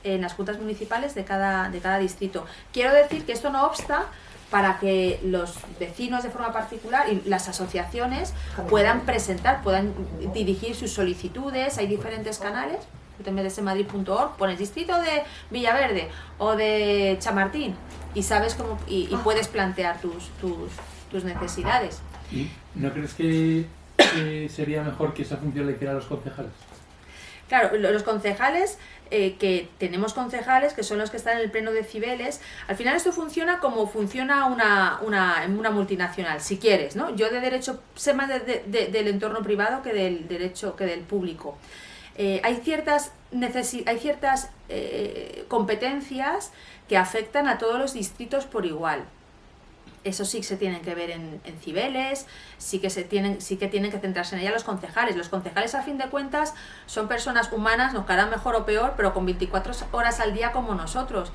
en las juntas municipales de cada distrito. Quiero decir que esto no obsta para que los vecinos de forma particular y las asociaciones puedan presentar, puedan dirigir sus solicitudes. Hay diferentes canales. Tú te metes en madrid.org, pones distrito de Villaverde o de Chamartín y sabes cómo y puedes plantear tus necesidades. ¿Y no crees que sería mejor que esa función la hicieran los concejales? Claro, los concejales, que tenemos concejales que son los que están en el pleno de Cibeles, al final esto funciona como funciona una multinacional, si quieres, ¿no? Yo de derecho sé más del entorno privado que del derecho, que del público. Hay ciertas competencias que afectan a todos los distritos por igual. Eso sí que se tienen que ver en Cibeles, sí que tienen que centrarse en ella los concejales. Los concejales, a fin de cuentas, son personas humanas, nos caerán mejor o peor, pero con 24 horas al día como nosotros.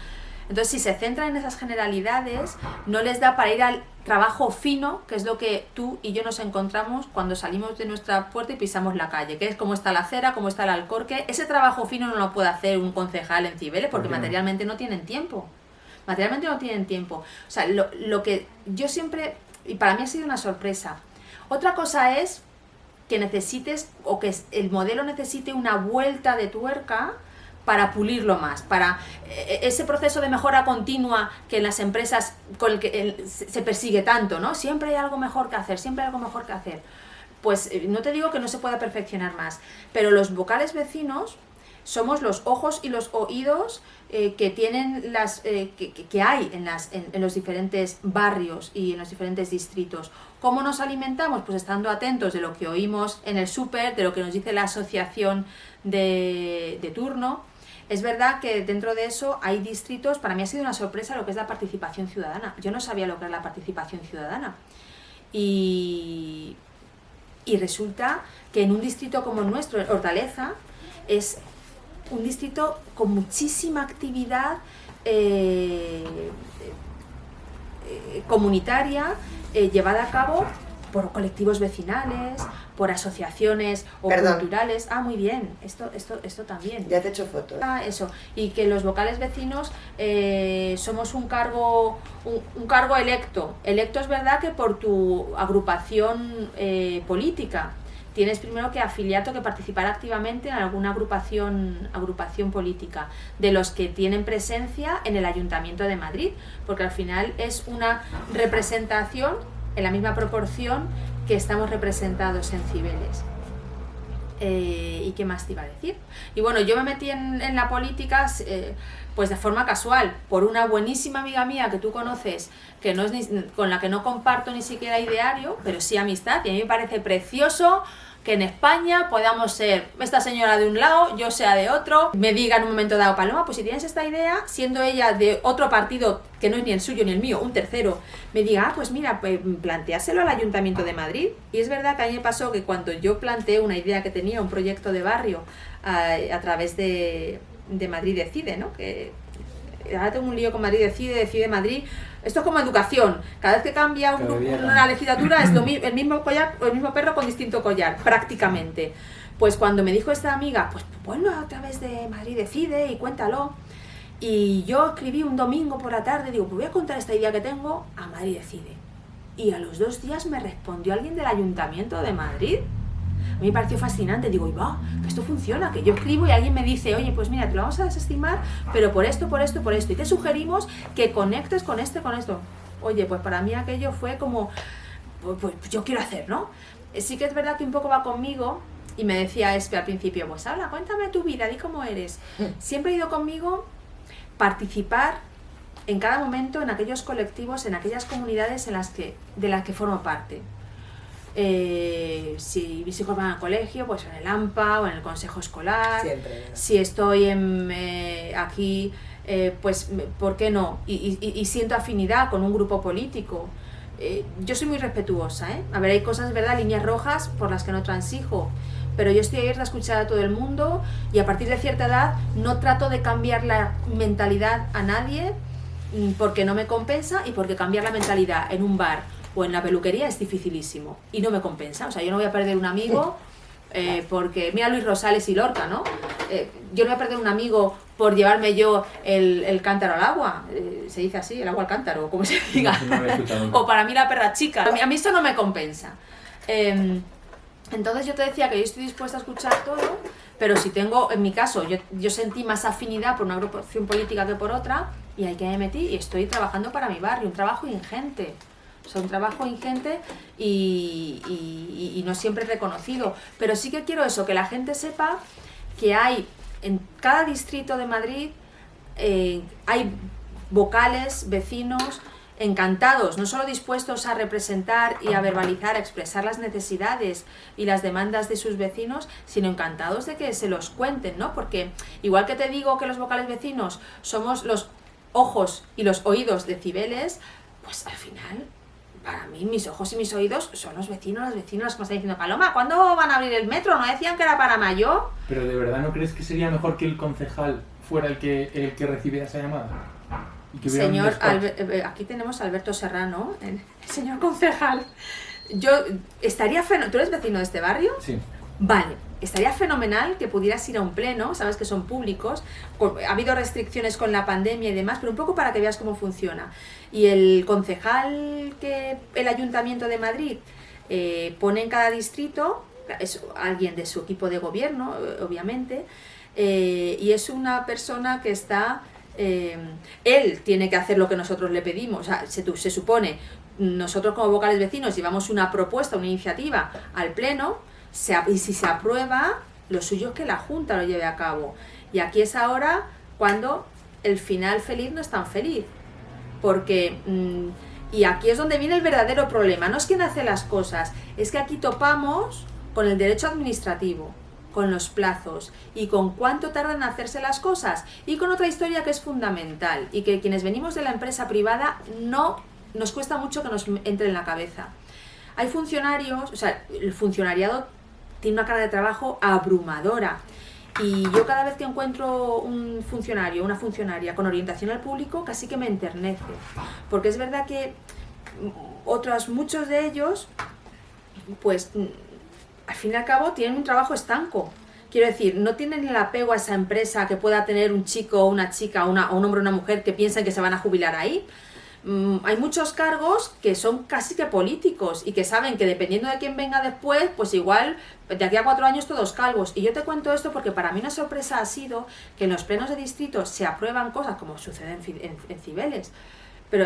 Entonces, si se centran en esas generalidades, no les da para ir al trabajo fino, que es lo que tú y yo nos encontramos cuando salimos de nuestra puerta y pisamos la calle, que es cómo está la acera, cómo está el alcorque. Ese trabajo fino no lo puede hacer un concejal en Cibeles porque materialmente no tienen tiempo. Materialmente no tienen tiempo. O sea, lo que yo siempre, y para mí ha sido una sorpresa. Otra cosa es que necesites, o que el modelo necesite una vuelta de tuerca para pulirlo más, para ese proceso de mejora continua que en las empresas con el que se persigue tanto, ¿no? Siempre hay algo mejor que hacer, siempre hay algo mejor que hacer. Pues no te digo que no se pueda perfeccionar más, pero los vocales vecinos somos los ojos y los oídos que tienen que hay en los diferentes barrios y en los diferentes distritos. ¿Cómo nos alimentamos? Pues estando atentos de lo que oímos en el súper, de lo que nos dice la asociación de turno. Es verdad que dentro de eso hay distritos, para mí ha sido una sorpresa lo que es la participación ciudadana. Yo no sabía lo que era la participación ciudadana. Y resulta que en un distrito como el nuestro, Hortaleza, es un distrito con muchísima actividad comunitaria llevada a cabo por colectivos vecinales, por asociaciones o culturales. Ah, muy bien, esto también. Ya te he hecho fotos. Eso, y que los vocales vecinos somos un cargo electo. Electo es verdad que por tu agrupación política. Tienes primero que afiliarte o que participar activamente en alguna agrupación política, de los que tienen presencia en el Ayuntamiento de Madrid, porque al final es una representación en la misma proporción que estamos representados en Cibeles. ¿Y qué más te iba a decir? Y bueno, yo me metí en la política pues de forma casual, por una buenísima amiga mía que tú conoces, que no es con la que no comparto ni siquiera ideario, pero sí amistad, y a mí me parece precioso que en España podamos ser esta señora de un lado, yo sea de otro, me diga en un momento dado, Paloma, pues si tienes esta idea, siendo ella de otro partido que no es ni el suyo ni el mío, un tercero, me diga, pues mira, pues planteáselo al Ayuntamiento de Madrid. Y es verdad que a mí me pasó que cuando yo planteé una idea que tenía, un proyecto de barrio, a través de Madrid Decide, ¿no? Que ahora tengo un lío con Madrid Decide Madrid. Esto es como educación. Cada vez que cambia una legislatura es el mismo collar o el mismo perro con distinto collar, prácticamente. Pues cuando me dijo esta amiga, pues ponlo a través de Madrid Decide y cuéntalo. Y yo escribí un domingo por la tarde, digo, pues voy a contar esta idea que tengo a Madrid Decide. Y a los 2 días me respondió alguien del Ayuntamiento de Madrid. A mí me pareció fascinante, digo, va, que esto funciona, que yo escribo y alguien me dice, oye, pues mira, te lo vamos a desestimar, pero por esto, y te sugerimos que conectes con esto. Oye, pues para mí aquello fue como, pues yo quiero hacer, ¿no? Sí que es verdad que un poco va conmigo, y me decía Espe al principio, pues habla, cuéntame tu vida, di cómo eres. Siempre ha ido conmigo participar en cada momento en aquellos colectivos, en aquellas comunidades de las que formo parte. Si mis hijos van al colegio, pues en el AMPA o en el consejo escolar. Siempre. Si estoy aquí, pues ¿por qué no? Y siento afinidad con un grupo político. Yo soy muy respetuosa, ¿eh? A ver, hay cosas, ¿verdad? Líneas rojas por las que no transijo. Pero yo estoy abierta a escuchar a todo el mundo y a partir de cierta edad no trato de cambiar la mentalidad a nadie porque no me compensa y porque cambiar la mentalidad en un bar o en la peluquería es dificilísimo y no me compensa. O sea, yo no voy a perder un amigo porque, mira Luis Rosales y Lorca, ¿no? Yo no voy a perder un amigo por llevarme yo el cántaro al agua. Se dice así, el agua al cántaro, como se diga. No, o para mí la perra chica. A mí eso no me compensa. Entonces yo te decía que yo estoy dispuesta a escuchar todo, pero si tengo, en mi caso, yo sentí más afinidad por una agrupación política que por otra, y ahí que me metí y estoy trabajando para mi barrio, un trabajo ingente. O sea, un trabajo ingente y no siempre reconocido. Pero sí que quiero eso, que la gente sepa que hay en cada distrito de Madrid, hay vocales, vecinos, encantados, no solo dispuestos a representar y a verbalizar, a expresar las necesidades y las demandas de sus vecinos, sino encantados de que se los cuenten, ¿no? Porque igual que te digo que los vocales vecinos somos los ojos y los oídos de Cibeles, pues al final, para mí, mis ojos y mis oídos son los vecinos, las vecinas que me están diciendo, Paloma, ¿cuándo van a abrir el metro? ¿No decían que era para mayo? Pero ¿de verdad no crees que sería mejor que el concejal fuera el que recibiera esa llamada? Señor, aquí tenemos a Alberto Serrano, el señor concejal. ¿Tú eres vecino de este barrio? Sí. Vale, estaría fenomenal que pudieras ir a un pleno, sabes que son públicos, ha habido restricciones con la pandemia y demás, pero un poco para que veas cómo funciona. Y el concejal que el Ayuntamiento de Madrid pone en cada distrito, es alguien de su equipo de gobierno, obviamente, y es una persona que está... él tiene que hacer lo que nosotros le pedimos, o sea, se supone, nosotros como vocales vecinos llevamos una propuesta, una iniciativa al pleno, y si se aprueba, lo suyo es que la Junta lo lleve a cabo. Y aquí es ahora cuando el final feliz no es tan feliz, porque y aquí es donde viene el verdadero problema, no es quién hace las cosas, es que aquí topamos con el derecho administrativo, con los plazos y con cuánto tardan en hacerse las cosas, y con otra historia que es fundamental y que quienes venimos de la empresa privada no nos cuesta mucho que nos entre en la cabeza. Hay funcionarios, o sea, el funcionariado tiene una carga de trabajo abrumadora, y yo cada vez que encuentro un funcionario, una funcionaria con orientación al público, casi que me enternece, porque es verdad que muchos de ellos, pues al fin y al cabo tienen un trabajo estanco. Quiero decir, no tienen el apego a esa empresa que pueda tener un chico o una chica, o un hombre o una mujer que piensan que se van a jubilar ahí. Hay muchos cargos que son casi que políticos y que saben que dependiendo de quién venga después, pues igual de aquí a 4 años todos calvos. Y yo te cuento esto porque para mí una sorpresa ha sido que en los plenos de distritos se aprueban cosas, como sucede en Cibeles, pero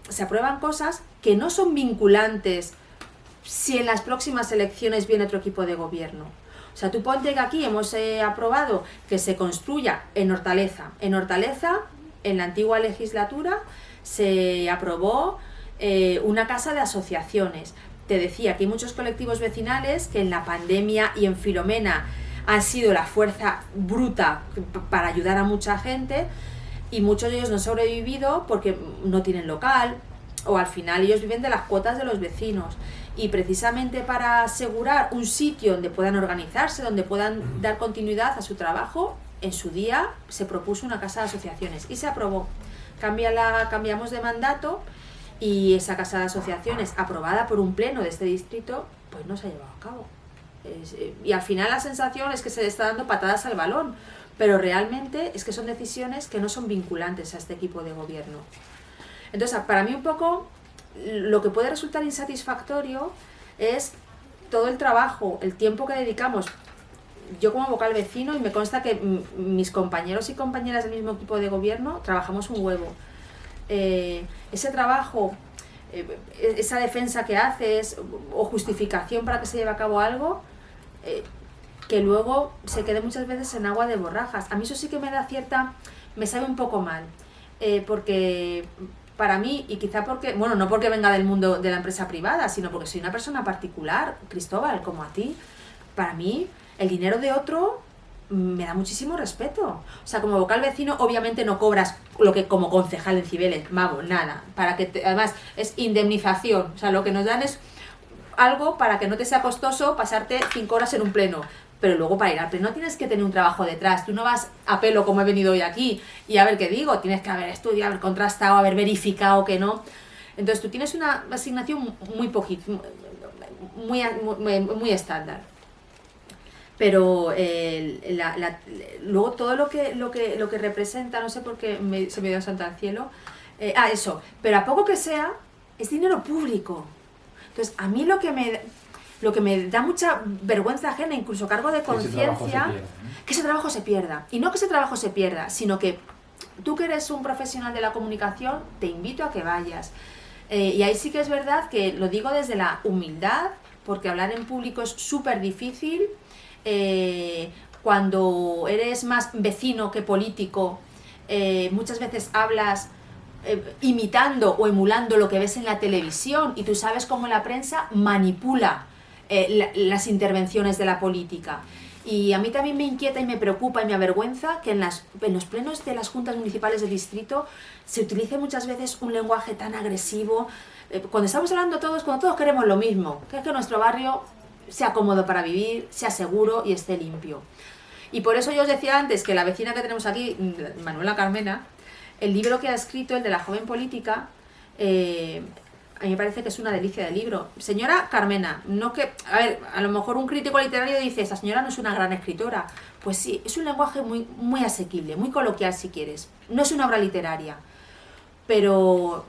se aprueban cosas que no son vinculantes si en las próximas elecciones viene otro equipo de gobierno. O sea, tú ponte que aquí hemos aprobado que se construya en Hortaleza. En Hortaleza, en la antigua legislatura, se aprobó una casa de asociaciones. te decía que hay muchos colectivos vecinales que en la pandemia y en Filomena han sido la fuerza bruta para ayudar a mucha gente, y muchos de ellos no han sobrevivido porque no tienen local, o al final ellos viven de las cuotas de los vecinos. Y precisamente para asegurar un sitio donde puedan organizarse, donde puedan dar continuidad a su trabajo, en su día se propuso una casa de asociaciones y se aprobó. Cambiamos de mandato, y esa casa de asociaciones, aprobada por un pleno de este distrito, pues no se ha llevado a cabo. Y al final la sensación es que se le está dando patadas al balón, pero realmente es que son decisiones que no son vinculantes a este equipo de gobierno. Entonces, para mí un poco lo que puede resultar insatisfactorio es todo el trabajo, el tiempo que dedicamos. Yo como vocal vecino, y me consta que mis compañeros y compañeras del mismo equipo de gobierno trabajamos un huevo. Ese trabajo, esa defensa que haces o justificación para que se lleve a cabo algo, que luego se quede muchas veces en agua de borrajas. A mí eso sí que me sabe un poco mal, porque para mí, y quizá porque, bueno, no porque venga del mundo de la empresa privada, sino porque soy una persona particular, Cristóbal, como a ti, para mí el dinero de otro me da muchísimo respeto. O sea, como vocal vecino obviamente no cobras lo que como concejal en Cibeles, vamos, nada, además es indemnización, o sea, lo que nos dan es algo para que no te sea costoso pasarte 5 horas en un pleno, pero luego para ir al pleno tienes que tener un trabajo detrás. Tú no vas a pelo como he venido hoy aquí y a ver qué digo, tienes que haber estudiado, haber contrastado, haber verificado que no. Entonces tú tienes una asignación muy estándar. Pero luego todo lo que representa, no sé por qué se me dio Santa al cielo, eso, pero a poco que sea, es dinero público. Entonces, a mí lo que me da mucha vergüenza ajena, incluso cargo de conciencia, que ese trabajo se pierda. Y no que ese trabajo se pierda, sino que tú que eres un profesional de la comunicación, te invito a que vayas. Y ahí sí que es verdad que lo digo desde la humildad, porque hablar en público es súper difícil. Cuando eres más vecino que político, muchas veces hablas imitando o emulando lo que ves en la televisión, y tú sabes cómo la prensa manipula las intervenciones de la política. Y a mí también me inquieta y me preocupa y me avergüenza que en los plenos de las juntas municipales del distrito se utilice muchas veces un lenguaje tan agresivo, cuando estamos hablando cuando todos queremos lo mismo, que es que nuestro barrio sea cómodo para vivir, sea seguro y esté limpio. Y por eso yo os decía antes que la vecina que tenemos aquí, Manuela Carmena, el libro que ha escrito, el de la joven política, a mí me parece que es una delicia de libro. Señora Carmena, a lo mejor un crítico literario dice, esta señora no es una gran escritora. Pues sí, es un lenguaje muy, muy asequible, muy coloquial si quieres. No es una obra literaria, pero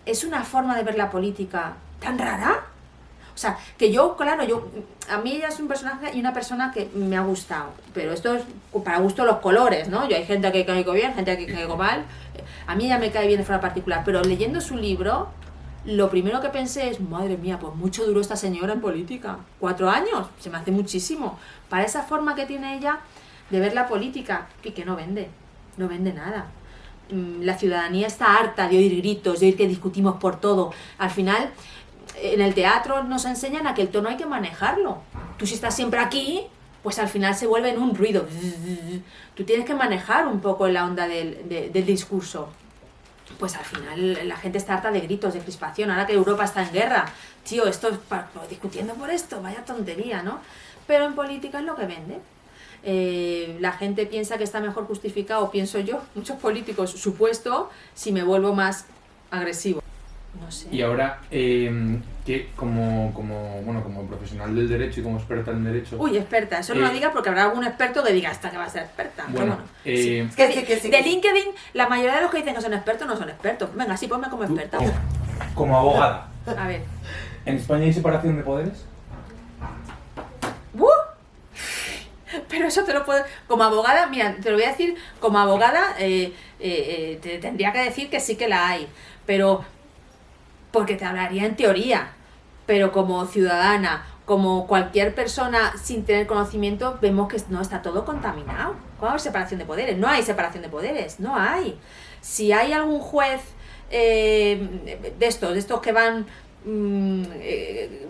es una forma de ver la política tan rara. O sea, que a mí ella es un personaje y una persona que me ha gustado, pero esto es para gusto los colores, ¿no? Yo hay gente que caigo bien, gente que caigo mal, a mí ella me cae bien de forma particular, pero leyendo su libro, lo primero que pensé es, madre mía, pues mucho duró esta señora en política, 4 años, se me hace muchísimo, para esa forma que tiene ella de ver la política, y que no vende nada. La ciudadanía está harta de oír gritos, de oír que discutimos por todo. Al final, en el teatro nos enseñan a que el tono hay que manejarlo. Tú si estás siempre aquí, pues al final se vuelve en un ruido. Tú tienes que manejar un poco la onda del discurso. Pues al final la gente está harta de gritos, de crispación. Ahora que Europa está en guerra, tío, discutiendo por esto, vaya tontería, ¿no? Pero en política es lo que vende. La gente piensa que está mejor justificado, pienso yo, muchos políticos, supuesto, si me vuelvo más agresivo. No sé. Y ahora, que como profesional del derecho y como experta en derecho... Uy, experta, eso no lo diga porque habrá algún experto que diga hasta que va a ser experta. Bueno, sí. Es que de LinkedIn, la mayoría de los que dicen que son expertos no son expertos. Venga, sí, ponme como experta. Como abogada. A ver. ¿En España hay separación de poderes? Pero eso te lo puedo... Como abogada, mira, te lo voy a decir, como abogada te tendría que decir que sí que la hay, pero... porque te hablaría en teoría, pero como ciudadana, como cualquier persona sin tener conocimiento, vemos que no está todo contaminado. ¿Cómo va a haber separación de poderes? No hay separación de poderes, no hay. Si hay algún juez de estos que van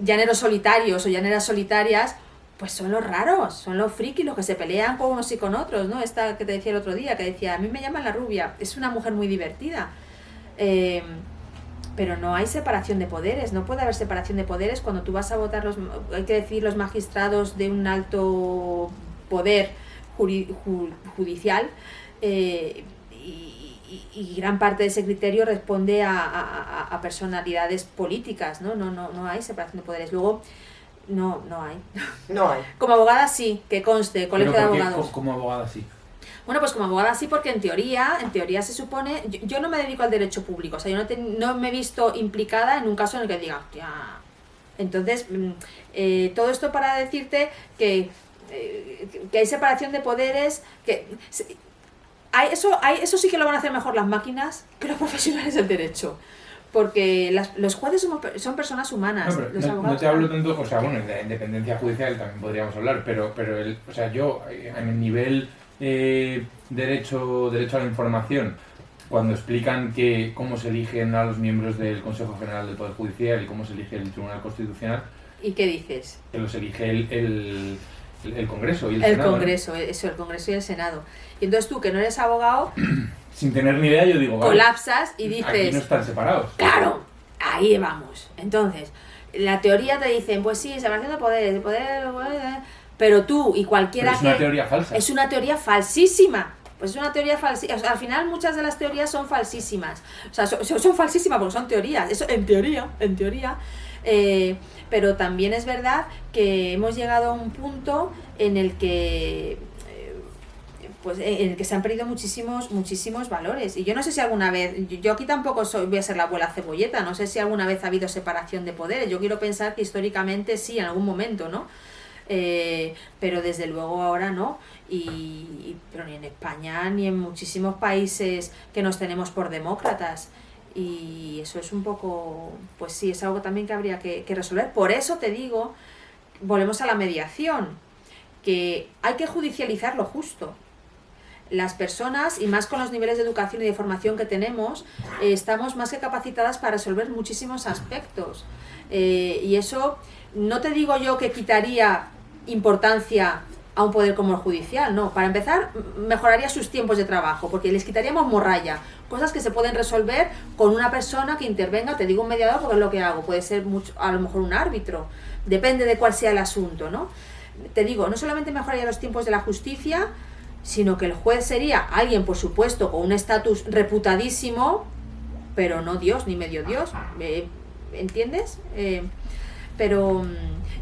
llaneros solitarios o llaneras solitarias, pues son los raros, son los frikis, los que se pelean con unos y con otros, ¿no? Esta que te decía el otro día, que decía, a mí me llaman la rubia, es una mujer muy divertida. Pero no hay separación de poderes, no puede haber separación de poderes cuando tú vas a votar, hay que decir, los magistrados de un alto poder judicial, y gran parte de ese criterio responde a personalidades políticas, ¿no? No hay separación de poderes. Luego, no hay. No hay. Como abogada sí, que conste, colegio de abogados. Como abogada sí. Bueno, pues como abogada sí, porque en teoría se supone, yo no me dedico al derecho público, o sea, yo no me he visto implicada en un caso en el que diga, hostia. Entonces, todo esto para decirte que hay separación de poderes, que eso sí que lo van a hacer mejor las máquinas que los profesionales del derecho. Porque los jueces son personas humanas. No, pero no te hablo tanto, o sea, bueno, de independencia judicial también podríamos hablar, pero o sea, yo en el nivel derecho a la información, cuando explican cómo se eligen a los miembros del Consejo General del Poder Judicial y cómo se elige el Tribunal Constitucional. ¿Y qué dices? Que los elige el Congreso y el Senado. El Congreso y el Senado. Y entonces tú, que no eres abogado, sin tener ni idea, yo digo, vale, colapsas y dices, aquí no están separados. Claro, ahí vamos. Entonces, la teoría te dicen, pues sí, separación de poderes, pero tú y cualquiera pero es una teoría falsa. Es una teoría falsísima. Pues es una teoría falsísima. O sea, al final muchas de las teorías son falsísimas. O sea, son falsísimas porque son teorías. Eso en teoría. Pero también es verdad que hemos llegado a un punto en el que se han perdido muchísimos valores. Y yo no sé si alguna vez, yo aquí tampoco voy a ser la abuela cebolleta, no sé si alguna vez ha habido separación de poderes. Yo quiero pensar que históricamente sí, en algún momento, ¿no? Pero desde luego ahora no. Pero ni en España ni en muchísimos países que nos tenemos por demócratas. Y eso es un poco, pues sí, es algo también que habría que resolver. Por eso te digo, volvemos a la mediación, que hay que judicializar lo justo. Las personas, y más con los niveles de educación y de formación que tenemos, estamos más que capacitadas para resolver muchísimos aspectos. Y eso, no te digo yo que quitaría importancia a un poder como el judicial, no. Para empezar, mejoraría sus tiempos de trabajo, porque les quitaríamos morralla, cosas que se pueden resolver con una persona que intervenga, te digo un mediador porque es lo que hago, puede ser a lo mejor un árbitro, depende de cuál sea el asunto, ¿no? Te digo, no solamente mejoraría los tiempos de la justicia, sino que el juez sería alguien, por supuesto, con un estatus reputadísimo, pero no Dios, ni medio Dios, ¿entiendes?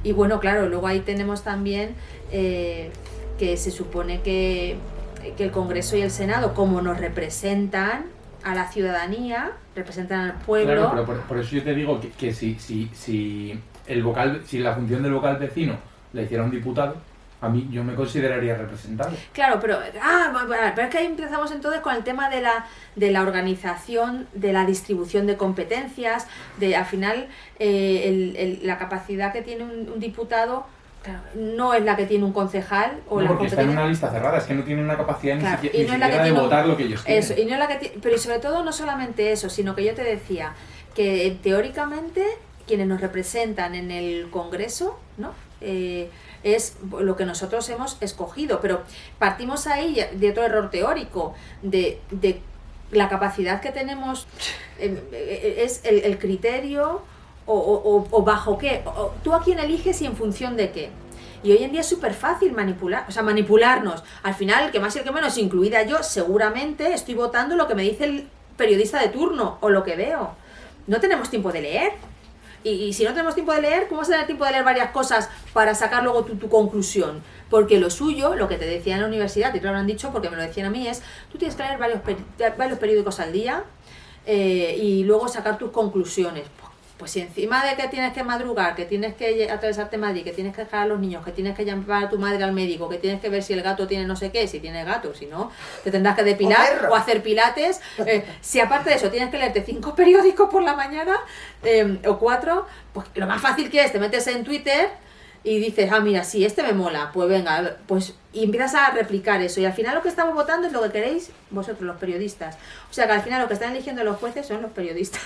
Y bueno, claro, luego ahí tenemos también que se supone que el Congreso y el Senado, como nos representan a la ciudadanía, representan al pueblo. Claro, pero por eso yo te digo que si la función del vocal vecino la hiciera un diputado, yo me consideraría representado. Claro, pero es que ahí empezamos entonces con el tema de la organización, de la distribución de competencias, al final la capacidad que tiene un diputado, claro, no es la que tiene un concejal o porque está en una lista cerrada, es que no tiene una capacidad ni siquiera de votar lo que ellos quieren. Eso, y no es la que pero y sobre todo no solamente eso, sino que yo te decía que teóricamente quienes nos representan en el Congreso, ¿no? Es lo que nosotros hemos escogido, pero partimos ahí de otro error teórico, de la capacidad que tenemos, es el criterio o bajo qué, tú a quién eliges y en función de qué. Y hoy en día es súper fácil manipularnos. Al final, el que más y el que menos, incluida yo, seguramente estoy votando lo que me dice el periodista de turno o lo que veo. No tenemos tiempo de leer. Y si no tenemos tiempo de leer, ¿cómo vas a tener tiempo de leer varias cosas para sacar luego tu conclusión? Porque lo suyo, lo que te decía en la universidad, y te lo han dicho porque me lo decían a mí, es tú tienes que leer varios periódicos al día y luego sacar tus conclusiones. Pues si encima de que tienes que madrugar, que tienes que atravesarte Madrid, que tienes que dejar a los niños, que tienes que llamar a tu madre al médico, que tienes que ver si el gato tiene no sé qué, si tiene gato, si no, te tendrás que depilar o hacer pilates. Si aparte de eso tienes que leerte 5 periódicos por la mañana o 4, pues lo más fácil que es, te metes en Twitter y dices, mira, sí, este me mola, pues venga, pues y empiezas a replicar eso. Y al final lo que estamos votando es lo que queréis vosotros, los periodistas. O sea que al final lo que están eligiendo los jueces son los periodistas.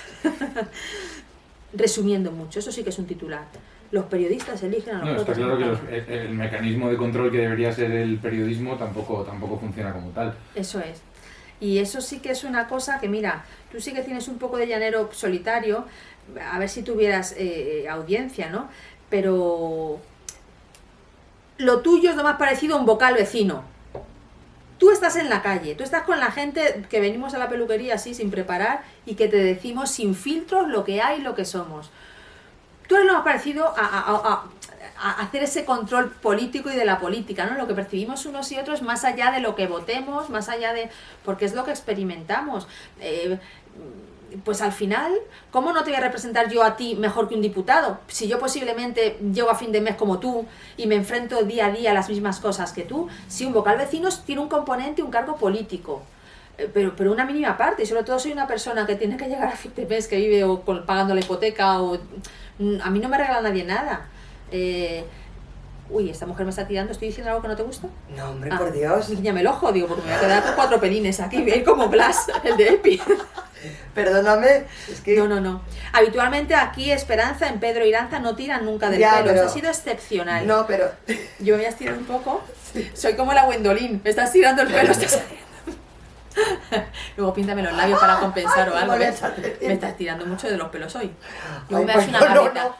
resumiendo mucho, eso sí que es un titular. Los periodistas eligen a los No, está propios claro que invitados. el mecanismo de control que debería ser el periodismo tampoco funciona como tal. Eso es. Y eso sí que es una cosa que, mira, tú sí que tienes un poco de llanero solitario, a ver si tuvieras audiencia, ¿no? Pero lo tuyo es lo más parecido a un vocal vecino. Tú estás en la calle, tú estás con la gente que venimos a la peluquería así sin preparar y que te decimos sin filtros lo que hay, lo que somos. Tú eres lo más parecido a hacer ese control político y de la política, ¿no? Lo que percibimos unos y otros más allá de lo que votemos, más allá de... porque es lo que experimentamos. Pues al final, ¿cómo no te voy a representar yo a ti mejor que un diputado? Si yo posiblemente llego a fin de mes como tú y me enfrento día a día a las mismas cosas que tú, si un vocal vecino tiene un componente, un cargo político, pero una mínima parte, y sobre todo soy una persona que tiene que llegar a fin de mes, que vive pagando la hipoteca, o a mí no me regala nadie nada. Uy, esta mujer me está tirando, ¿estoy diciendo algo que no te gusta? No, hombre, por Dios. Guíñame el ojo, digo, porque me voy a quedar con 4 pelines aquí, voy a ir como Blas, el de Epi. Perdóname, es que... No. Habitualmente aquí Esperanza, en Pedro Iranza no tiran nunca del Ya, pelo, pero... eso ha sido excepcional. No, pero... Yo me voy a estirar un poco, soy como la Gwendolyn, me estás tirando el pelo, estás... Luego píntame los labios para compensar o algo, ¿ves? Me estás tirando mucho de los pelos hoy. Luego me das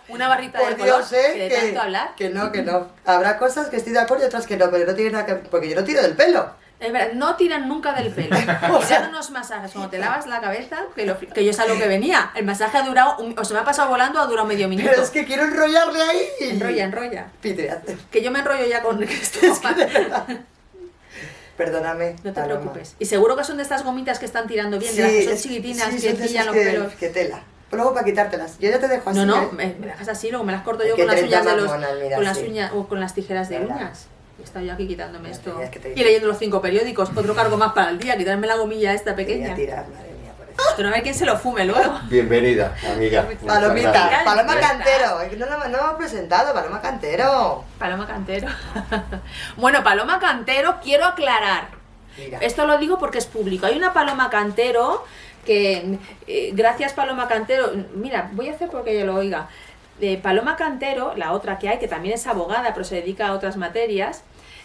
una barrita de color que de tanto hablar. Que no. Habrá cosas que estoy de acuerdo y otras que no, pero no tiene nada que... porque yo no tiro del pelo. Es verdad, no tiran nunca del pelo. O sea- Tiran unos masajes cuando te lavas la cabeza, que yo sé a lo que venía. El masaje ha durado, o se me ha pasado volando, ha durado medio minuto. Pero es que quiero enrollarle ahí. Enrolla. Pitreate. Que yo me enrollo ya con esto. Perdóname. No te Paloma. preocupes. Y seguro que son de estas gomitas que están tirando bien, de las que son chiquitinas, sí, que son de pillan esas los pelos. que tela. Pues luego para quitártelas. Yo ya te dejo así. No, ¿eh? me dejas así, luego me las corto yo Qué con las trenzas uñas de más los. monas, mira, Con las sí. uñas o con las tijeras de ¿Verdad? uñas. Estoy yo aquí quitándome Ya esto. tenías que te Y leyendo los 5 periódicos, otro cargo más para el día, quitarme la gomilla esta Te voy pequeña. a tirar, madre mía, por eso. Pero a ver quién se lo fume luego. Bienvenida, amiga. Muchas Palomita, gracias. Paloma ¿Cómo estás? Cantero. Es que no la hemos presentado, Paloma Cantero. Paloma Cantero. Bueno, Paloma Cantero, quiero aclarar. Mira. Esto lo digo porque es público. Hay una Paloma Cantero que, gracias Paloma Cantero, mira, voy a hacer porque ella lo oiga. Paloma Cantero, la otra que hay, que también es abogada, pero se dedica a otras materias,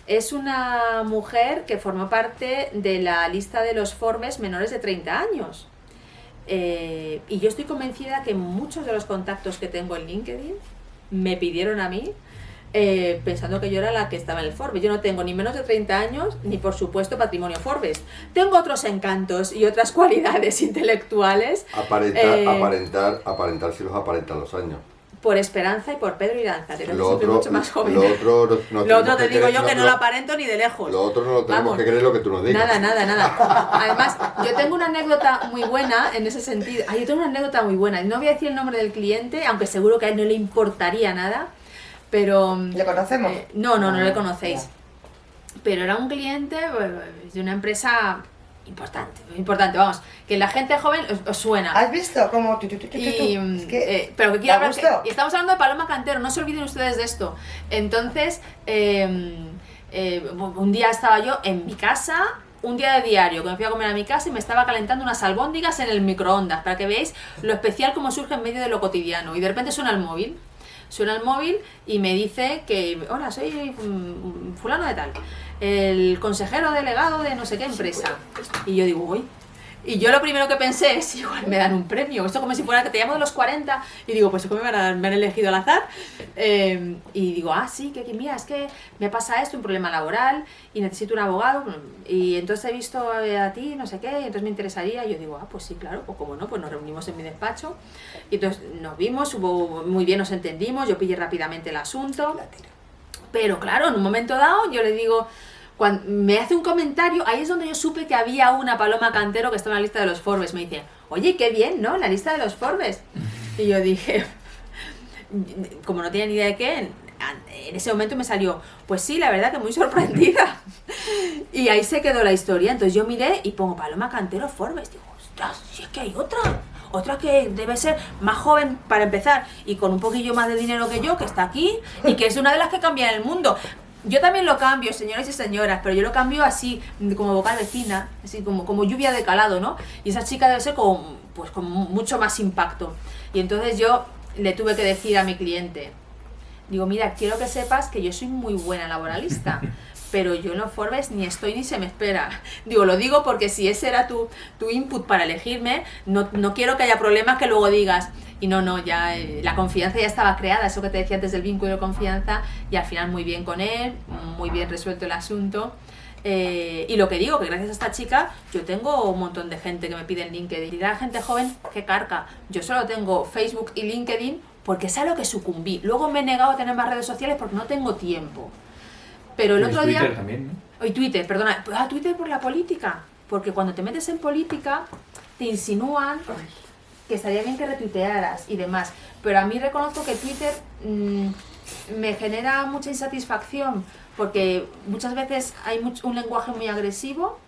es una mujer que formó parte de la lista de los Forbes menores de 30 años. Y yo estoy convencida que muchos de los contactos que tengo en LinkedIn me pidieron a mí pensando que yo era la que estaba en el Forbes. Yo no tengo ni menos de 30 años, ni por supuesto patrimonio Forbes. Tengo otros encantos y otras cualidades intelectuales. Aparentar si los aparentan los años. Por Esperanza y por Pedro Iranza, que Lo siempre otro, mucho más joven. lo otro, Lo otro te digo yo que no lo aparento ni de lejos. Lo otro no lo tenemos Vamos. que creer lo que tú nos digas. Nada. Además, yo tengo una anécdota muy buena en ese sentido. Yo tengo una anécdota muy buena. No voy a decir el nombre del cliente, aunque seguro que a él no le importaría nada. Pero... ¿Le conocemos? No le conocéis. Pero era un cliente de una empresa importante, vamos, que la gente joven os suena. ¿Has visto cómo Y, Es que pero que quiero hablar, ¿te ha gustado? y estamos hablando de Paloma Cantero, no se olviden ustedes de esto. Entonces, un día estaba yo en mi casa, un día de diario, que me fui a comer a mi casa y me estaba calentando unas albóndigas en el microondas, para que veáis lo especial como surge en medio de lo cotidiano. Y de repente suena el móvil y me dice que, hola, soy fulano de tal, el consejero delegado de no sé qué empresa. Y yo digo, uy. Y yo lo primero que pensé es, igual me dan un premio, esto como si fuera que te llamo de los 40, y digo, pues ¿cómo me han elegido al azar? Y digo, sí, que mira, es que me pasa esto, un problema laboral, y necesito un abogado, y entonces he visto a ti, no sé qué, y entonces me interesaría, y yo digo, pues sí, claro, pues cómo no, pues nos reunimos en mi despacho, y entonces nos vimos, muy bien, nos entendimos, yo pillé rápidamente el asunto, pero claro, en un momento dado yo le digo... Cuando me hace un comentario, ahí es donde yo supe que había una Paloma Cantero que estaba en la lista de los Forbes. Me dice, oye, qué bien, ¿no? La lista de los Forbes. Y yo dije, como no tenía ni idea de qué, en ese momento me salió, pues sí, la verdad que muy sorprendida. Y ahí se quedó la historia. Entonces yo miré y pongo Paloma Cantero Forbes. Digo, ostras, si es que hay otra que debe ser más joven para empezar y con un poquillo más de dinero que yo, que está aquí y que es una de las que cambian el mundo. Yo también lo cambio, señores y señoras, pero yo lo cambio así, como vocal vecina, así como lluvia de calado, ¿no? Y esa chica debe ser con mucho más impacto. Y entonces yo le tuve que decir a mi cliente, digo, mira, quiero que sepas que yo soy muy buena laboralista, pero yo en los Forbes ni estoy ni se me espera. Digo, lo digo porque si ese era tu input para elegirme, no quiero que haya problemas que luego digas, y no, ya la confianza ya estaba creada, eso que te decía antes del vínculo de confianza, y al final muy bien con él, muy bien resuelto el asunto. Y lo que digo, que gracias a esta chica yo tengo un montón de gente que me pide en LinkedIn. Y la gente joven, qué carca. Yo solo tengo Facebook y LinkedIn porque es a lo que sucumbí. Luego me he negado a tener más redes sociales porque no tengo tiempo. Pero el otro día... Twitter también, ¿no? Hoy Twitter, perdona. Twitter por la política. Porque cuando te metes en política te insinúan que estaría bien que retuitearas y demás. Pero a mí reconozco que Twitter me genera mucha insatisfacción porque muchas veces hay un lenguaje muy agresivo,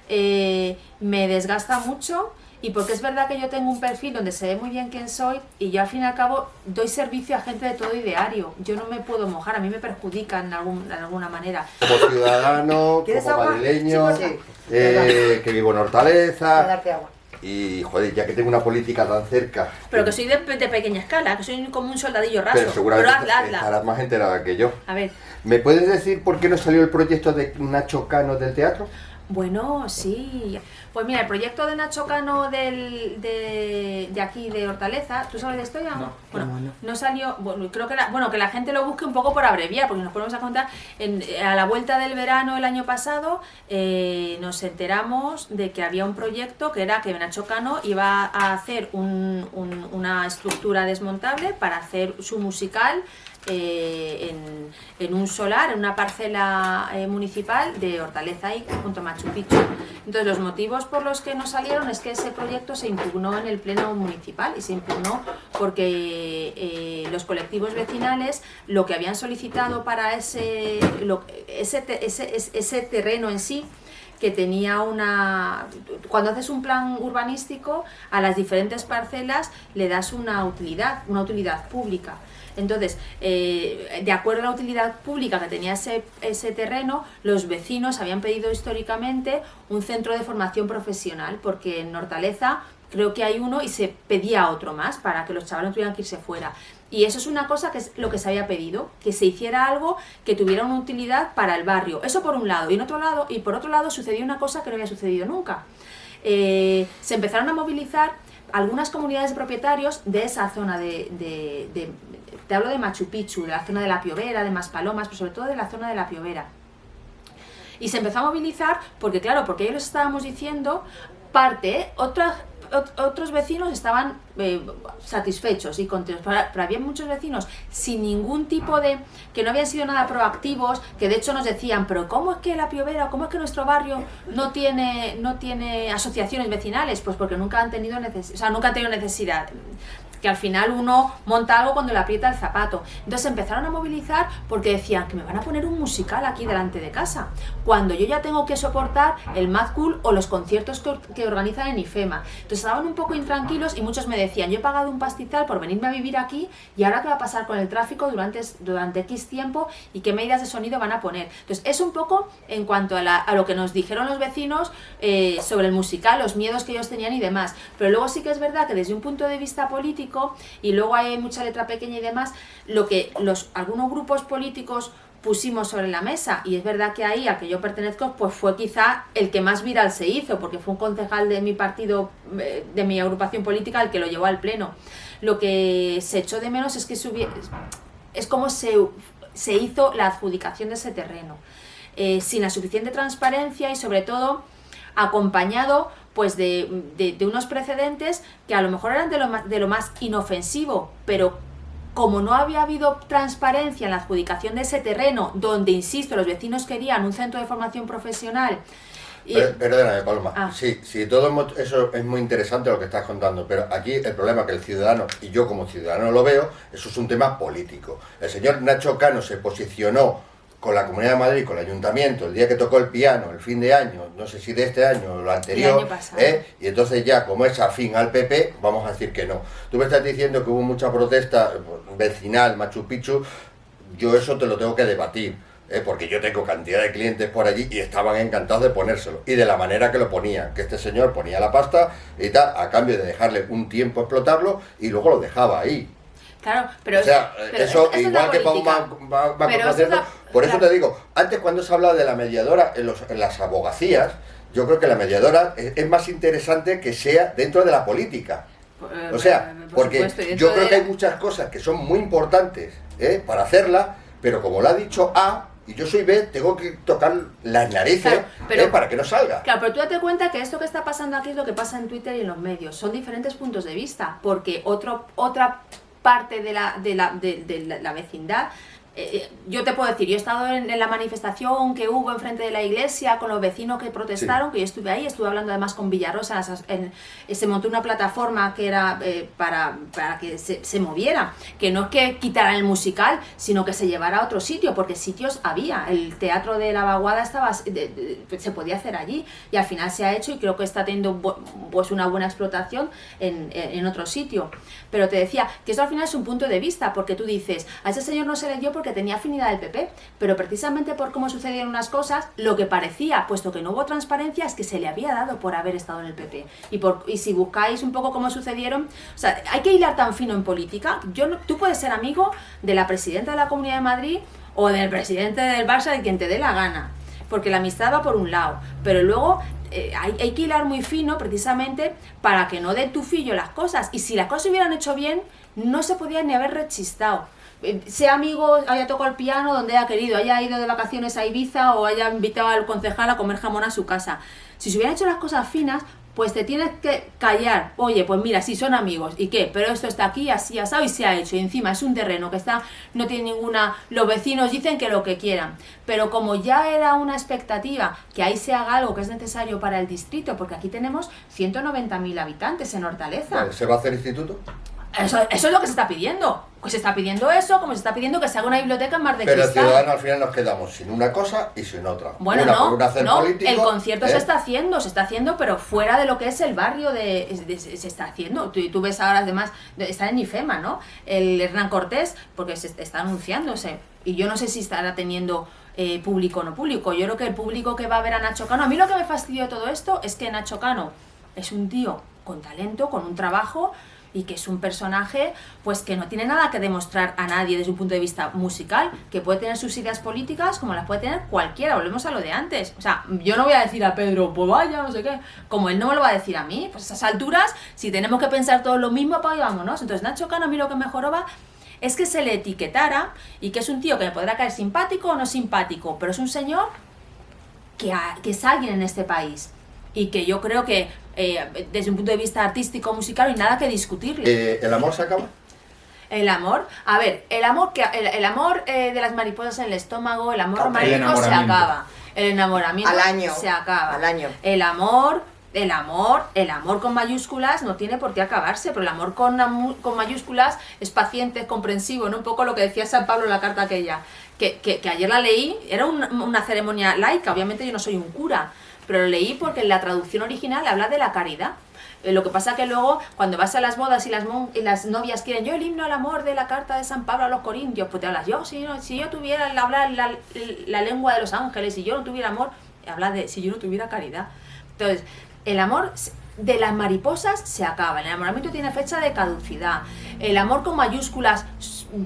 me desgasta mucho, y porque es verdad que yo tengo un perfil donde se ve muy bien quién soy y yo al fin y al cabo doy servicio a gente de todo ideario. Yo no me puedo mojar, a mí me perjudica en alguna manera. Como ciudadano, como agua? madrileño, Sí, que vivo en Hortaleza. a darte agua. Y, joder, ya que tengo una política tan cerca... Pero que soy de pequeña escala, que soy como un soldadillo raso. Pero seguramente hazla. estarás más enterada que yo. A ver. ¿Me puedes decir por qué no salió el proyecto de Nacho Cano del teatro? Bueno, sí. Pues mira, el proyecto de Nacho Cano de aquí de Hortaleza, ¿tú sabes de esto ya? No. Bueno, no salió, bueno, creo que que la gente lo busque un poco por abreviar, porque nos ponemos a contar, a la vuelta del verano el año pasado nos enteramos de que había un proyecto que era que Nacho Cano iba a hacer una estructura desmontable para hacer su musical en un solar, en una parcela municipal de Hortaleza y junto a Machu Picchu. Entonces los motivos por los que no salieron es que ese proyecto se impugnó en el pleno municipal, y se impugnó porque los colectivos vecinales lo que habían solicitado para ese terreno en sí, que tenía cuando haces un plan urbanístico a las diferentes parcelas le das una utilidad pública. Entonces, de acuerdo a la utilidad pública que tenía ese terreno, los vecinos habían pedido históricamente un centro de formación profesional, porque en Hortaleza creo que hay uno y se pedía otro más para que los chavales no tuvieran que irse fuera. Y eso es una cosa que es lo que se había pedido, que se hiciera algo que tuviera una utilidad para el barrio. Eso por un lado. Y por otro lado sucedió una cosa que no había sucedido nunca. Se empezaron a movilizar algunas comunidades de propietarios de esa zona te hablo de Machu Picchu, de la zona de La Piovera, de Maspalomas, pero sobre todo de la zona de La Piovera. Y se empezó a movilizar porque ellos les estábamos diciendo otros vecinos estaban satisfechos y contentos, pero había muchos vecinos sin ningún tipo que no habían sido nada proactivos, que de hecho nos decían, pero ¿cómo es que La Piovera, cómo es que nuestro barrio no tiene asociaciones vecinales? Pues porque nunca han tenido necesidad. Que al final uno monta algo cuando le aprieta el zapato. Entonces empezaron a movilizar porque decían que me van a poner un musical aquí delante de casa, cuando yo ya tengo que soportar el Mad Cool o los conciertos que organizan en IFEMA. Entonces estaban un poco intranquilos y muchos me decían, yo he pagado un pastizal por venirme a vivir aquí y ahora qué va a pasar con el tráfico durante X tiempo y qué medidas de sonido van a poner. Entonces es un poco en cuanto a lo que nos dijeron los vecinos sobre el musical, los miedos que ellos tenían y demás. Pero luego sí que es verdad que desde un punto de vista político, y luego hay mucha letra pequeña y demás, lo que algunos grupos políticos pusimos sobre la mesa, y es verdad que ahí al que yo pertenezco pues fue quizá el que más viral se hizo, porque fue un concejal de mi partido, de mi agrupación política, el que lo llevó al pleno. Lo que se echó de menos es que es como se hizo la adjudicación de ese terreno, sin la suficiente transparencia y sobre todo acompañado pues de unos precedentes que a lo mejor eran de lo más inofensivo, pero como no había habido transparencia en la adjudicación de ese terreno, donde, insisto, los vecinos querían un centro de formación profesional. Perdóname, Paloma. Sí, todo eso es muy interesante lo que estás contando, pero aquí el problema es que el ciudadano, y yo como ciudadano lo veo, eso es un tema político. El señor Nacho Cano se posicionó con la Comunidad de Madrid, con el Ayuntamiento, el día que tocó el piano, el fin de año, no sé si de este año o lo anterior, el año pasado. Y entonces ya, como es afín al PP, vamos a decir que no. Tú me estás diciendo que hubo mucha protesta vecinal, Machu Picchu, yo eso te lo tengo que debatir, porque yo tengo cantidad de clientes por allí y estaban encantados de ponérselo, y de la manera que lo ponían, que este señor ponía la pasta y tal, a cambio de dejarle un tiempo explotarlo, y luego lo dejaba ahí. Claro, pero o sea, pero eso es igual la que para un política. Pero eso es concierto. la- Por eso claro. te digo, antes cuando se hablaba de la mediadora en las abogacías, yo creo que la mediadora es más interesante que sea dentro de la política. O sea, Por porque supuesto, y yo dentro creo de que hay la- muchas cosas que son muy importantes para hacerla, pero como lo ha dicho A y yo soy B, tengo que tocar las narices Claro, pero- para que no salga. Claro, pero tú date cuenta que esto que está pasando aquí es lo que pasa en Twitter y en los medios. Son diferentes puntos de vista, porque otra parte de la vecindad... yo te puedo decir, yo he estado en la manifestación que hubo enfrente de la iglesia con los vecinos que protestaron, que yo estuve ahí, estuve hablando además con Villarrosa, se montó una plataforma que era para que se moviera, que no es que quitaran el musical, sino que se llevara a otro sitio, porque sitios había, el teatro de la Vaguada estaba, se podía hacer allí, y al final se ha hecho y creo que está teniendo pues una buena explotación en otro sitio. Pero te decía que esto al final es un punto de vista, porque tú dices, a ese señor no se le dio porque tenía afinidad del PP, pero precisamente por cómo sucedieron unas cosas, lo que parecía, puesto que no hubo transparencia, es que se le había dado por haber estado en el PP. Y si buscáis un poco cómo sucedieron, o sea, hay que hilar tan fino en política. Tú puedes ser amigo de la presidenta de la Comunidad de Madrid o del presidente del Barça, de quien te dé la gana, porque la amistad va por un lado, pero luego hay que hilar muy fino precisamente para que no dé tufillo las cosas, y si las cosas se hubieran hecho bien, no se podían ni haber rechistado. Sea amigo, haya tocado el piano donde haya querido, haya ido de vacaciones a Ibiza o haya invitado al concejal a comer jamón a su casa. Si se hubieran hecho las cosas finas, pues te tienes que callar. Oye, pues mira, si son amigos, ¿y qué? Pero esto está aquí, así, asado, y se ha hecho. Y encima es un terreno que está, no tiene ninguna... Los vecinos dicen que lo que quieran. Pero como ya era una expectativa que ahí se haga algo que es necesario para el distrito, porque aquí tenemos 190.000 habitantes en Hortaleza. Vale, ¿se va a hacer instituto? Eso es lo que se está pidiendo. Pues se está pidiendo eso, como se está pidiendo que se haga una biblioteca en Mar de Pero el Cristal. ciudadano al final nos quedamos sin una cosa y sin otra. Bueno, una no, por un hacer no, político, el concierto se está haciendo, pero fuera de lo que es el barrio se está haciendo. Tú ves ahora, además, está en IFEMA, ¿no? El Hernán Cortés, porque se está anunciándose. Y yo no sé si estará teniendo público o no público. Yo creo que el público que va a ver a Nacho Cano... A mí lo que me fastidió de todo esto es que Nacho Cano es un tío con talento, con un trabajo... y que es un personaje pues que no tiene nada que demostrar a nadie desde un punto de vista musical, que puede tener sus ideas políticas como las puede tener cualquiera. Volvemos a lo de antes. O sea, yo no voy a decir a Pedro, pues vaya, no sé qué, como él no me lo va a decir a mí. Pues a esas alturas, si tenemos que pensar todos lo mismo, pues vámonos. Entonces Nacho Cano, a mí lo que me joroba es que se le etiquetara, y que es un tío que me podrá caer simpático o no simpático, pero es un señor que es alguien en este país, y que yo creo que desde un punto de vista artístico, musical, no hay nada que discutirle. ¿El amor se acaba? El amor, a ver, el amor de las mariposas en el estómago, el amor El romántico se enamoramiento. acaba. El enamoramiento Al año. se acaba. Al año. El amor con mayúsculas no tiene por qué acabarse, pero el amor con mayúsculas es paciente, es comprensivo, ¿no? Un poco lo que decía San Pablo en la carta aquella, que ayer la leí, era una ceremonia laica, obviamente yo no soy un cura, pero lo leí porque en la traducción original habla de la caridad. Lo que pasa que luego, cuando vas a las bodas y las novias quieren, yo el himno al amor de la carta de San Pablo a los Corintios, pues te hablas, si yo tuviera la lengua de los ángeles, si yo no tuviera amor, habla de si yo no tuviera caridad. Entonces, el amor de las mariposas se acaba, el enamoramiento tiene fecha de caducidad, el amor con mayúsculas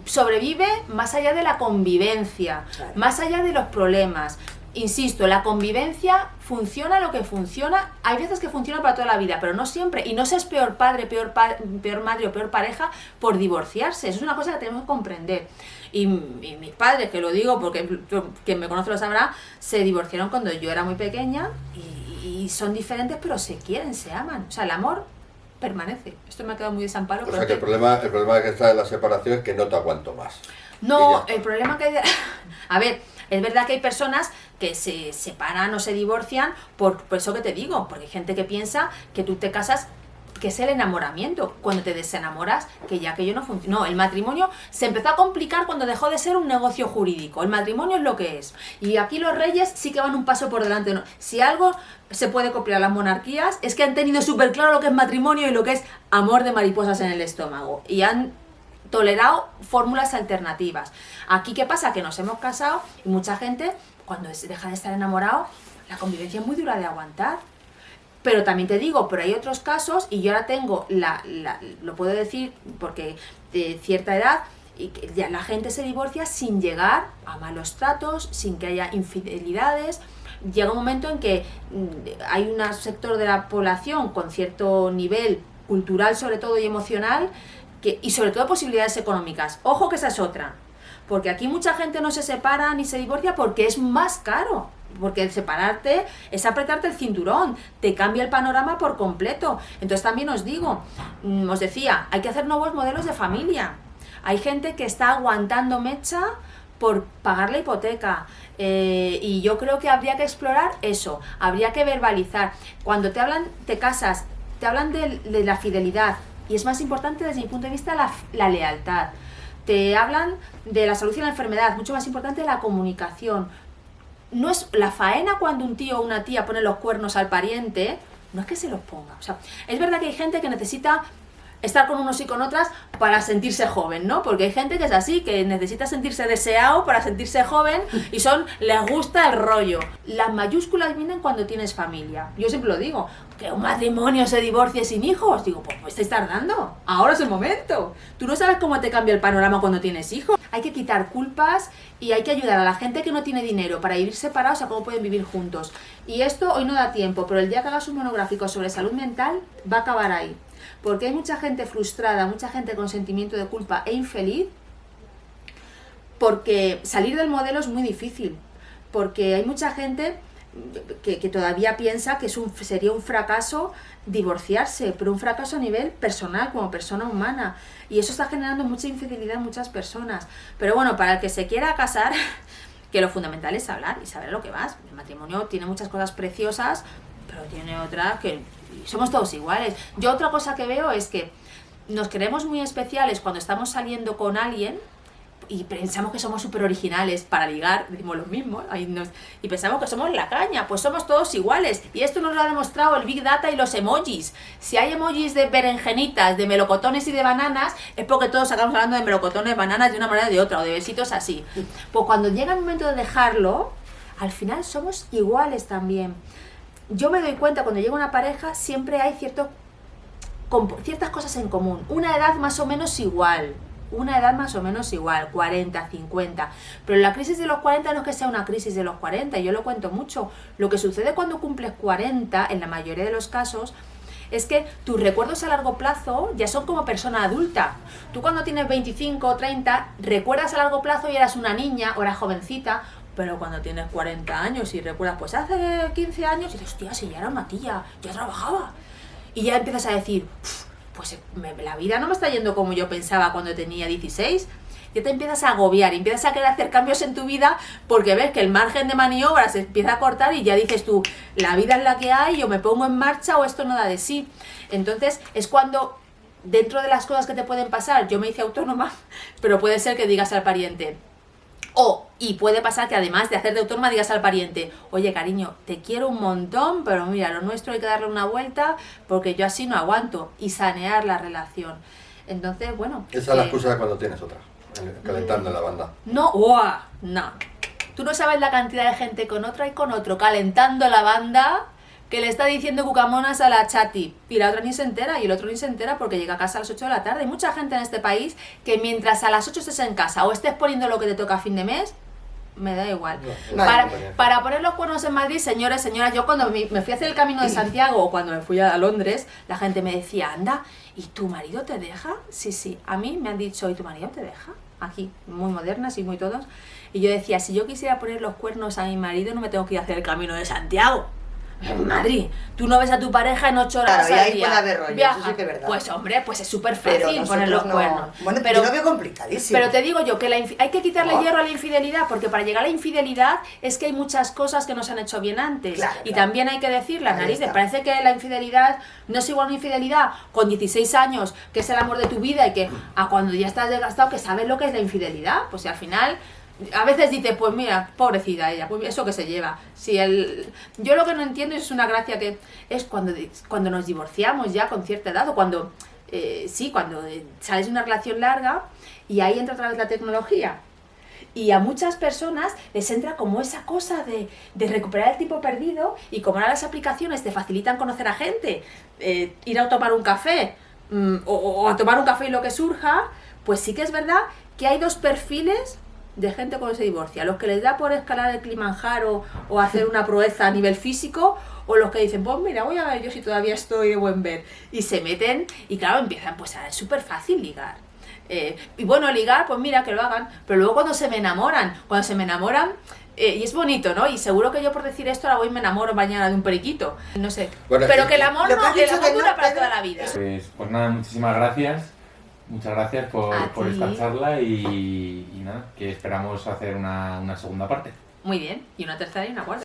sobrevive más allá de la convivencia, Claro. más allá de los problemas. Insisto, la convivencia funciona lo que funciona, hay veces que funciona para toda la vida, pero no siempre, y no se es peor padre, peor madre o peor pareja por divorciarse. Eso es una cosa que tenemos que comprender. Y mis padres, que lo digo porque quien me conoce lo sabrá, se divorciaron cuando yo era muy pequeña, y son diferentes, pero se quieren, se aman. O sea, el amor permanece. Esto me ha quedado muy de San Pablo. O pero sea que es el problema que está de la separación es que no te aguanto más. Y ya No, está. el problema que hay... A ver, es verdad que hay personas que se separan o se divorcian por eso que te digo, porque hay gente que piensa que tú te casas, que es el enamoramiento. Cuando te desenamoras, que ya aquello no funciona. No, el matrimonio se empezó a complicar cuando dejó de ser un negocio jurídico. El matrimonio es lo que es. Y aquí los reyes sí que van un paso por delante. ¿No? Si algo se puede copiar a las monarquías, es que han tenido súper claro lo que es matrimonio y lo que es amor de mariposas en el estómago. Y han tolerado fórmulas alternativas. Aquí, ¿qué pasa? Que nos hemos casado y mucha gente, cuando deja de estar enamorado, la convivencia es muy dura de aguantar. Pero también te digo, pero hay otros casos, y yo ahora tengo, lo puedo decir porque de cierta edad, y que ya la gente se divorcia sin llegar a malos tratos, sin que haya infidelidades. Llega un momento en que hay un sector de la población con cierto nivel cultural sobre todo y emocional, y sobre todo posibilidades económicas. Ojo que esa es otra, porque aquí mucha gente no se separa ni se divorcia porque es más caro. Porque el separarte es apretarte el cinturón, te cambia el panorama por completo. Entonces también os digo, os decía, hay que hacer nuevos modelos de familia. Hay gente que está aguantando mecha por pagar la hipoteca, y yo creo que habría que explorar eso, habría que verbalizar. Cuando te hablan, te casas, te hablan de la fidelidad, y es más importante desde mi punto de vista la lealtad. Te hablan de la salud y la enfermedad, mucho más importante la comunicación. No es la faena cuando un tío o una tía pone los cuernos al pariente, no es que se los ponga. O sea, es verdad que hay gente que necesita estar con unos y con otras para sentirse joven, ¿no? Porque hay gente que es así, que necesita sentirse deseado para sentirse joven y les gusta el rollo. Las mayúsculas vienen cuando tienes familia. Yo siempre lo digo, que un matrimonio se divorcie sin hijos. Digo, pues estáis tardando, ahora es el momento. Tú no sabes cómo te cambia el panorama cuando tienes hijos. Hay que quitar culpas y hay que ayudar a la gente que no tiene dinero para vivir separados a cómo pueden vivir juntos. Y esto hoy no da tiempo, pero el día que hagas un monográfico sobre salud mental va a acabar ahí. Porque hay mucha gente frustrada, mucha gente con sentimiento de culpa e infeliz, porque salir del modelo es muy difícil, porque hay mucha gente que todavía piensa que sería un fracaso divorciarse, pero un fracaso a nivel personal, como persona humana, y eso está generando mucha infidelidad en muchas personas. Pero bueno, para el que se quiera casar, que lo fundamental es hablar y saber lo que vas. El matrimonio tiene muchas cosas preciosas, pero tiene otras que somos todos iguales. Yo otra cosa que veo es que nos creemos muy especiales cuando estamos saliendo con alguien y pensamos que somos súper originales para ligar, decimos lo mismo, y pensamos que somos la caña, pues somos todos iguales. Y esto nos lo ha demostrado el Big Data y los emojis. Si hay emojis de berenjenitas, de melocotones y de bananas, es porque todos acabamos hablando de melocotones, bananas de una manera o de otra, o de besitos así. Pues cuando llega el momento de dejarlo, al final somos iguales también. Yo me doy cuenta, cuando llega una pareja, siempre hay ciertas cosas en común. Una edad más o menos igual, 40, 50. Pero la crisis de los 40 no es que sea una crisis de los 40, yo lo cuento mucho. Lo que sucede cuando cumples 40, en la mayoría de los casos, es que tus recuerdos a largo plazo ya son como persona adulta. Tú cuando tienes 25 o 30, recuerdas a largo plazo y eras una niña o eras jovencita. Pero cuando tienes 40 años y recuerdas, pues hace 15 años, y dices, hostia, si ya era una tía, ya trabajaba. Y ya empiezas a decir, pues la vida no me está yendo como yo pensaba cuando tenía 16. Ya te empiezas a agobiar, empiezas a querer hacer cambios en tu vida porque ves que el margen de maniobra se empieza a cortar y ya dices tú, la vida es la que hay, yo me pongo en marcha o esto no da de sí. Entonces es cuando, dentro de las cosas que te pueden pasar, yo me hice autónoma, pero puede ser que digas al pariente, y puede pasar que además de hacer de autónoma digas al pariente, oye cariño, te quiero un montón, pero mira, lo nuestro hay que darle una vuelta porque yo así no aguanto, y sanear la relación. Entonces, bueno... Esa es la excusa de cuando tienes otra, calentando en la banda. No, no. Tú no sabes la cantidad de gente con otra y con otro calentando la banda que le está diciendo cucamonas a la chati y la otra ni se entera y el otro ni se entera porque llega a casa a las 8 de la tarde. Hay mucha gente en este país que mientras a las 8 estés en casa o estés poniendo lo que te toca a fin de mes, me da igual. Para poner los cuernos en Madrid, señores, señoras, yo cuando me fui a hacer el Camino de Santiago o cuando me fui a Londres, la gente me decía, anda, ¿y tu marido te deja? Sí, a mí me han dicho, ¿y tu marido te deja? Aquí, muy modernas y muy todos. Y yo decía, si yo quisiera poner los cuernos a mi marido, no me tengo que ir a hacer el Camino de Santiago. En Madrid, tú no ves a tu pareja en 8 horas claro, al día. Puede haber rollo, viaja. Eso sí que es verdad. Pues hombre, pues es súper fácil poner los cuernos. Bueno, pero yo lo veo complicadísimo. Pero te digo yo que hay que quitarle hierro a la infidelidad, porque para llegar a la infidelidad es que hay muchas cosas que no se han hecho bien antes. Claro, y también hay que decir, las narices, está. parece que la infidelidad no es igual a una infidelidad con 16 años, que es el amor de tu vida, y que a cuando ya estás desgastado, que sabes lo que es la infidelidad. Pues si al final... A veces dices, pues mira, pobrecita ella, pues eso que se lleva. Yo lo que no entiendo es una gracia que es cuando nos divorciamos ya con cierta edad o cuando sales de una relación larga y ahí entra otra vez la tecnología. Y a muchas personas les entra como esa cosa de recuperar el tiempo perdido, y como ahora las aplicaciones te facilitan conocer a gente, ir a tomar un café o a tomar un café y lo que surja, pues sí que es verdad que hay dos perfiles de gente cuando se divorcia: los que les da por escalar el Kilimanjaro o hacer una proeza a nivel físico, o los que dicen, pues mira, voy a ver yo si todavía estoy de buen ver, y se meten y claro, empiezan, pues es súper fácil ligar. Y bueno, ligar, pues mira, que lo hagan, pero luego cuando se me enamoran, y es bonito, ¿no? Y seguro que yo por decir esto ahora voy y me enamoro mañana de un periquito, no sé, Bueno, pero que el amor, lo que has dicho que dura no, para Pedro. toda la vida. Pues nada, muchísimas gracias. Muchas gracias por ti. esta charla y nada, que esperamos hacer una segunda parte. Muy bien, y una tercera y una cuarta.